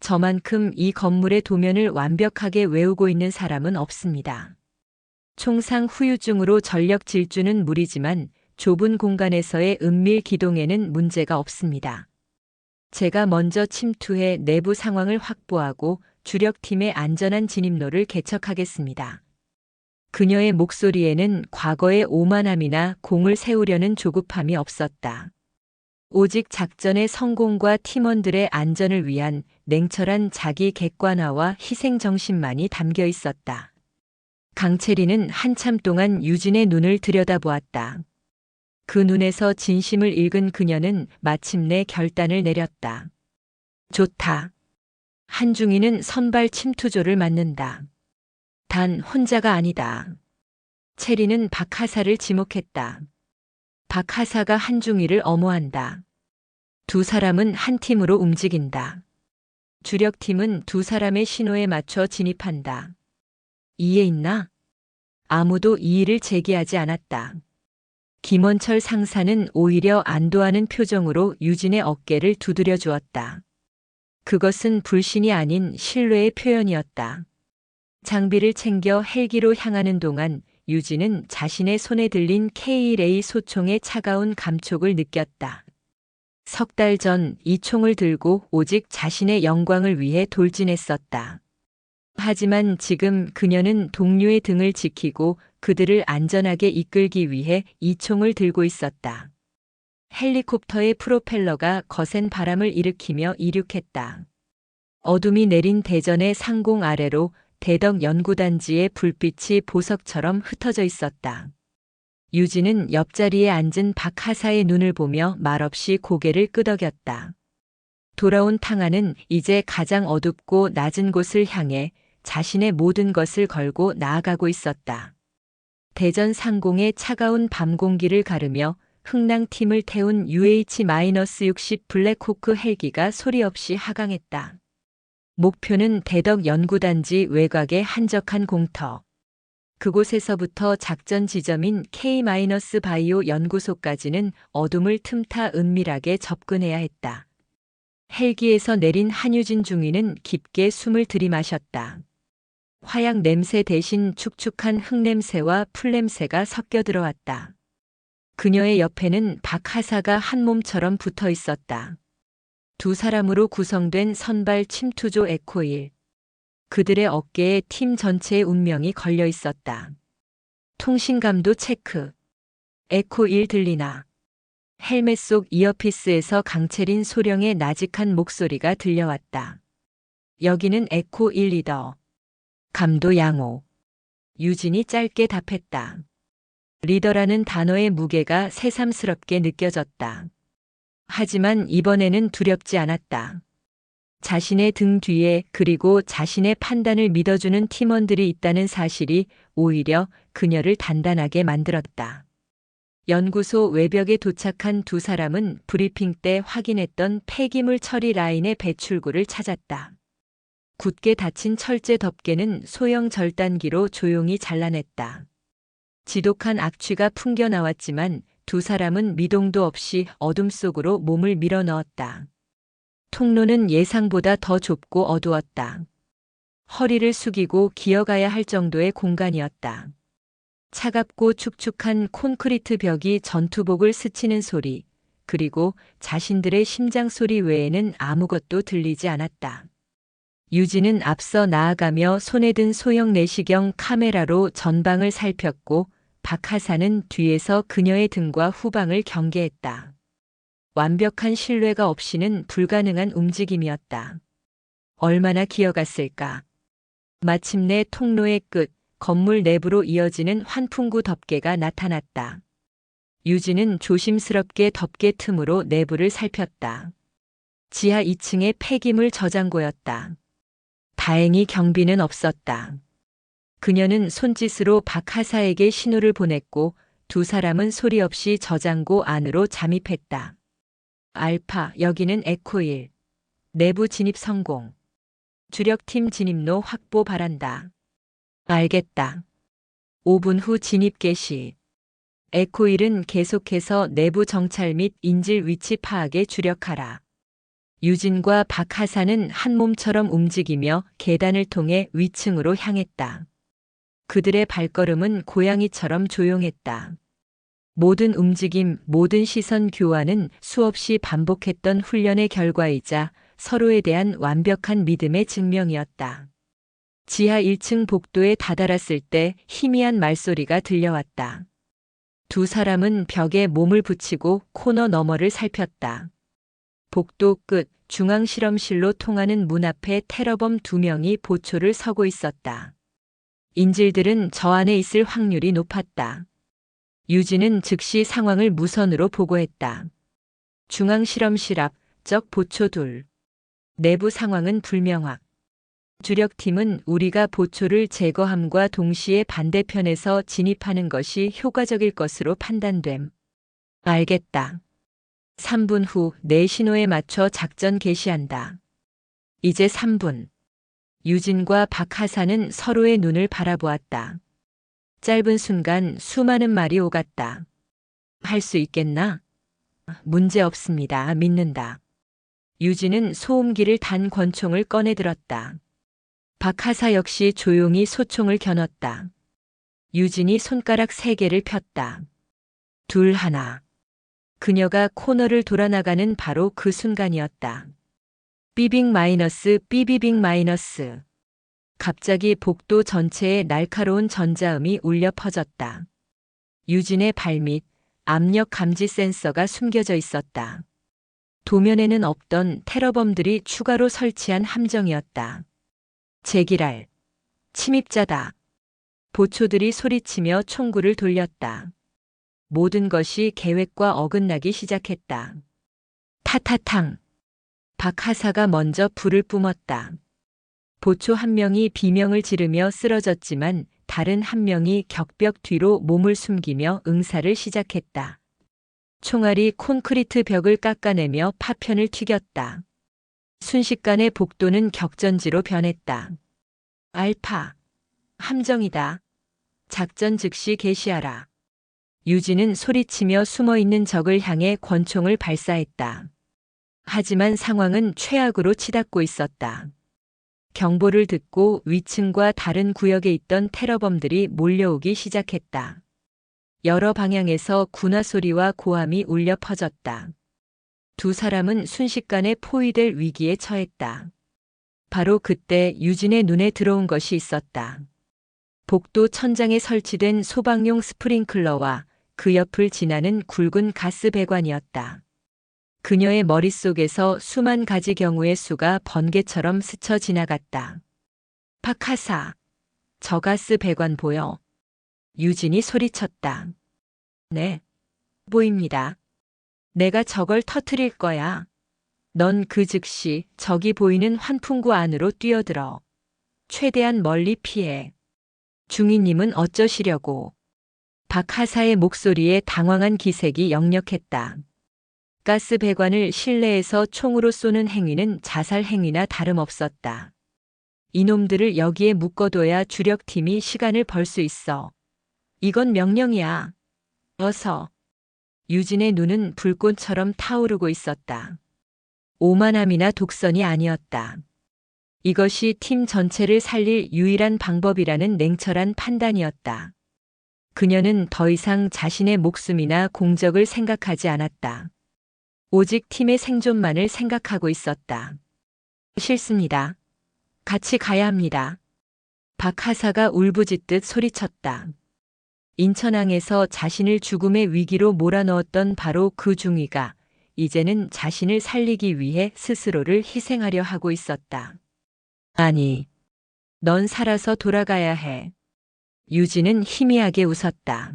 저만큼 이 건물의 도면을 완벽하게 외우고 있는 사람은 없습니다. 총상 후유증으로 전력 질주는 무리지만 좁은 공간에서의 은밀 기동에는 문제가 없습니다. 제가 먼저 침투해 내부 상황을 확보하고 주력팀의 안전한 진입로를 개척하겠습니다. 그녀의 목소리에는 과거의 오만함이나 공을 세우려는 조급함이 없었다. 오직 작전의 성공과 팀원들의 안전을 위한 냉철한 자기 객관화와 희생정신만이 담겨 있었다. 강채리는 한참 동안 유진의 눈을 들여다보았다. 그 눈에서 진심을 읽은 그녀는 마침내 결단을 내렸다. 좋다. 한중이는 선발 침투조를 맡는다. 단 혼자가 아니다. 채리는 박하사를 지목했다. 박하사가 한중이를 엄호한다. 두 사람은 한 팀으로 움직인다. 주력팀은 두 사람의 신호에 맞춰 진입한다. 이해 있나? 아무도 이의를 제기하지 않았다. 김원철 상사는 오히려 안도하는 표정으로 유진의 어깨를 두드려 주었다. 그것은 불신이 아닌 신뢰의 표현이었다. 장비를 챙겨 헬기로 향하는 동안 유진은 자신의 손에 들린 K1A 소총의 차가운 감촉을 느꼈다. 석 달 전 이 총을 들고 오직 자신의 영광을 위해 돌진했었다. 하지만 지금 그녀는 동료의 등을 지키고 그들을 안전하게 이끌기 위해 이 총을 들고 있었다. 헬리콥터의 프로펠러가 거센 바람을 일으키며 이륙했다. 어둠이 내린 대전의 상공 아래로 대덕 연구단지의 불빛이 보석처럼 흩어져 있었다. 유진은 옆자리에 앉은 박하사의 눈을 보며 말없이 고개를 끄덕였다. 돌아온 탕아는 이제 가장 어둡고 낮은 곳을 향해 자신의 모든 것을 걸고 나아가고 있었다. 대전 상공의 차가운 밤 공기를 가르며 흥랑팀을 태운 UH-60 블랙호크 헬기가 소리 없이 하강했다. 목표는 대덕 연구단지 외곽의 한적한 공터. 그곳에서부터 작전 지점인 K-바이오 연구소까지는 어둠을 틈타 은밀하게 접근해야 했다. 헬기에서 내린 한유진 중위는 깊게 숨을 들이마셨다. 화약 냄새 대신 축축한 흙냄새와 풀냄새가 섞여 들어왔다. 그녀의 옆에는 박하사가 한 몸처럼 붙어 있었다. 두 사람으로 구성된 선발 침투조 에코1. 그들의 어깨에 팀 전체의 운명이 걸려 있었다. 통신감도 체크. 에코1 들리나? 헬멧 속 이어피스에서 강채린 소령의 나직한 목소리가 들려왔다. 여기는 에코1 리더. 감도 양호. 유진이 짧게 답했다. 리더라는 단어의 무게가 새삼스럽게 느껴졌다. 하지만 이번에는 두렵지 않았다. 자신의 등 뒤에 그리고 자신의 판단을 믿어주는 팀원들이 있다는 사실이 오히려 그녀를 단단하게 만들었다. 연구소 외벽에 도착한 두 사람은 브리핑 때 확인했던 폐기물 처리 라인의 배출구를 찾았다. 굳게 닫힌 철제 덮개는 소형 절단기로 조용히 잘라냈다. 지독한 악취가 풍겨 나왔지만 두 사람은 미동도 없이 어둠 속으로 몸을 밀어 넣었다. 통로는 예상보다 더 좁고 어두웠다. 허리를 숙이고 기어가야 할 정도의 공간이었다. 차갑고 축축한 콘크리트 벽이 전투복을 스치는 소리, 그리고 자신들의 심장 소리 외에는 아무것도 들리지 않았다. 유진은 앞서 나아가며 손에 든 소형 내시경 카메라로 전방을 살폈고 박하사는 뒤에서 그녀의 등과 후방을 경계했다. 완벽한 신뢰가 없이는 불가능한 움직임이었다. 얼마나 기어갔을까? 마침내 통로의 끝, 건물 내부로 이어지는 환풍구 덮개가 나타났다. 유진은 조심스럽게 덮개 틈으로 내부를 살폈다. 지하 2층의 폐기물 저장고였다. 다행히 경비는 없었다. 그녀는 손짓으로 박하사에게 신호를 보냈고 두 사람은 소리 없이 저장고 안으로 잠입했다. 알파, 여기는 에코1. 내부 진입 성공. 주력팀 진입로 확보 바란다. 알겠다. 5분 후 진입 개시. 에코1은 계속해서 내부 정찰 및 인질 위치 파악에 주력하라. 유진과 박하사는 한 몸처럼 움직이며 계단을 통해 위층으로 향했다. 그들의 발걸음은 고양이처럼 조용했다. 모든 움직임, 모든 시선 교환은 수없이 반복했던 훈련의 결과이자 서로에 대한 완벽한 믿음의 증명이었다. 지하 1층 복도에 다다랐을 때 희미한 말소리가 들려왔다. 두 사람은 벽에 몸을 붙이고 코너 너머를 살폈다. 복도 끝 중앙실험실로 통하는 문 앞에 테러범 2명이 보초를 서고 있었다. 인질들은 저 안에 있을 확률이 높았다. 유진은 즉시 상황을 무선으로 보고했다. 중앙실험실 앞, 적 보초 둘. 내부 상황은 불명확. 주력팀은 우리가 보초를 제거함과 동시에 반대편에서 진입하는 것이 효과적일 것으로 판단됨. 알겠다. 3분 후 내 신호에 맞춰 작전 개시한다. 이제 3분. 유진과 박하사는 서로의 눈을 바라보았다. 짧은 순간 수많은 말이 오갔다. 할 수 있겠나? 문제 없습니다. 믿는다. 유진은 소음기를 단 권총을 꺼내 들었다. 박하사 역시 조용히 소총을 겨눴다. 유진이 손가락 3개를 폈다. 둘 하나. 그녀가 코너를 돌아나가는 바로 그 순간이었다. 삐빅 마이너스 삐비빅 마이너스. 갑자기 복도 전체에 날카로운 전자음이 울려 퍼졌다. 유진의 발밑 압력 감지 센서가 숨겨져 있었다. 도면에는 없던 테러범들이 추가로 설치한 함정이었다. 제기랄. 침입자다. 보초들이 소리치며 총구를 돌렸다. 모든 것이 계획과 어긋나기 시작했다. 타타탕. 박하사가 먼저 불을 뿜었다. 보초 한 명이 비명을 지르며 쓰러졌지만 다른 한 명이 격벽 뒤로 몸을 숨기며 응사를 시작했다. 총알이 콘크리트 벽을 깎아내며 파편을 튀겼다. 순식간에 복도는 격전지로 변했다. 알파. 함정이다. 작전 즉시 개시하라. 유진은 소리치며 숨어있는 적을 향해 권총을 발사했다. 하지만 상황은 최악으로 치닫고 있었다. 경보를 듣고 위층과 다른 구역에 있던 테러범들이 몰려오기 시작했다. 여러 방향에서 군화 소리와 고함이 울려 퍼졌다. 두 사람은 순식간에 포위될 위기에 처했다. 바로 그때 유진의 눈에 들어온 것이 있었다. 복도 천장에 설치된 소방용 스프링클러와 그 옆을 지나는 굵은 가스 배관이었다. 그녀의 머릿속에서 수만 가지 경우의 수가 번개처럼 스쳐 지나갔다. 박하사, 저 가스 배관 보여? 유진이 소리쳤다. 네, 보입니다. 내가 저걸 터뜨릴 거야. 넌 그 즉시 저기 보이는 환풍구 안으로 뛰어들어. 최대한 멀리 피해. 중위님은 어쩌시려고. 박하사의 목소리에 당황한 기색이 역력했다. 가스 배관을 실내에서 총으로 쏘는 행위는 자살 행위나 다름없었다. 이놈들을 여기에 묶어둬야 주력팀이 시간을 벌 수 있어. 이건 명령이야. 어서. 유진의 눈은 불꽃처럼 타오르고 있었다. 오만함이나 독선이 아니었다. 이것이 팀 전체를 살릴 유일한 방법이라는 냉철한 판단이었다. 그녀는 더 이상 자신의 목숨이나 공적을 생각하지 않았다. 오직 팀의 생존만을 생각하고 있었다. 싫습니다. 같이 가야 합니다. 박하사가 울부짖듯 소리쳤다. 인천항에서 자신을 죽음의 위기로 몰아넣었던 바로 그 중위가 이제는 자신을 살리기 위해 스스로를 희생하려 하고 있었다. 아니, 넌 살아서 돌아가야 해. 유진은 희미하게 웃었다.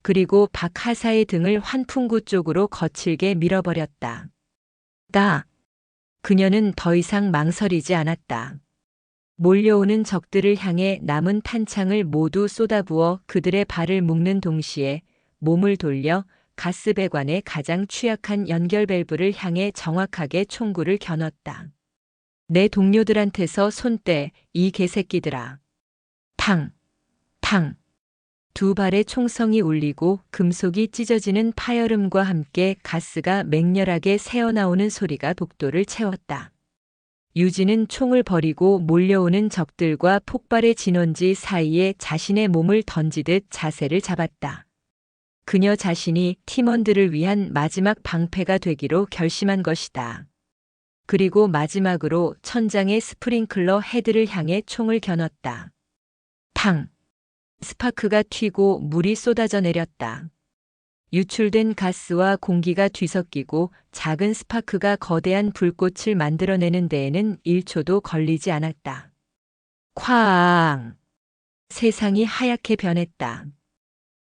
그리고 박하사의 등을 환풍구 쪽으로 거칠게 밀어버렸다. 그녀는 더 이상 망설이지 않았다. 몰려오는 적들을 향해 남은 탄창을 모두 쏟아부어 그들의 발을 묶는 동시에 몸을 돌려 가스 배관의 가장 취약한 연결 밸브를 향해 정확하게 총구를 겨눴다. 내 동료들한테서 손 떼, 이 개새끼들아. 탕, 탕. 두 발의 총성이 울리고 금속이 찢어지는 파열음과 함께 가스가 맹렬하게 새어나오는 소리가 복도를 채웠다. 유진은 총을 버리고 몰려오는 적들과 폭발의 진원지 사이에 자신의 몸을 던지듯 자세를 잡았다. 그녀 자신이 팀원들을 위한 마지막 방패가 되기로 결심한 것이다. 그리고 마지막으로 천장의 스프링클러 헤드를 향해 총을 겨눴다. 탕! 스파크가 튀고 물이 쏟아져 내렸다. 유출된 가스와 공기가 뒤섞이고 작은 스파크가 거대한 불꽃을 만들어내는 데에는 1초도 걸리지 않았다. 쾅! 세상이 하얗게 변했다.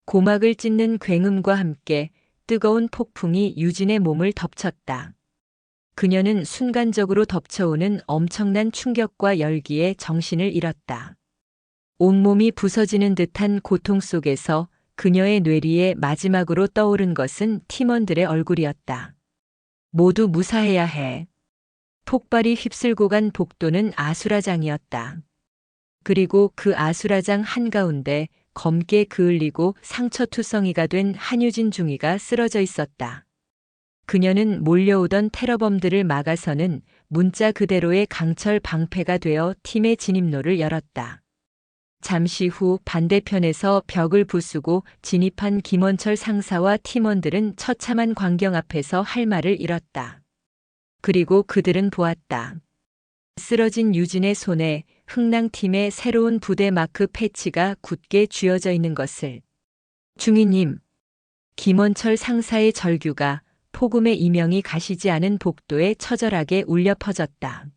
고막을 찢는 굉음과 함께 뜨거운 폭풍이 유진의 몸을 덮쳤다. 그녀는 순간적으로 덮쳐오는 엄청난 충격과 열기에 정신을 잃었다. 온몸이 부서지는 듯한 고통 속에서 그녀의 뇌리에 마지막으로 떠오른 것은 팀원들의 얼굴이었다. 모두 무사해야 해. 폭발이 휩쓸고 간 복도는 아수라장이었다. 그리고 그 아수라장 한가운데 검게 그을리고 상처투성이가 된 한유진 중위가 쓰러져 있었다. 그녀는 몰려오던 테러범들을 막아서는 문자 그대로의 강철 방패가 되어 팀의 진입로를 열었다. 잠시 후 반대편에서 벽을 부수고 진입한 김원철 상사와 팀원들은 처참한 광경 앞에서 할 말을 잃었다. 그리고 그들은 보았다. 쓰러진 유진의 손에 흥랑팀의 새로운 부대 마크 패치가 굳게 쥐어져 있는 것을. 중위님, 김원철 상사의 절규가 폭음의 이명이 가시지 않은 복도에 처절하게 울려 퍼졌다.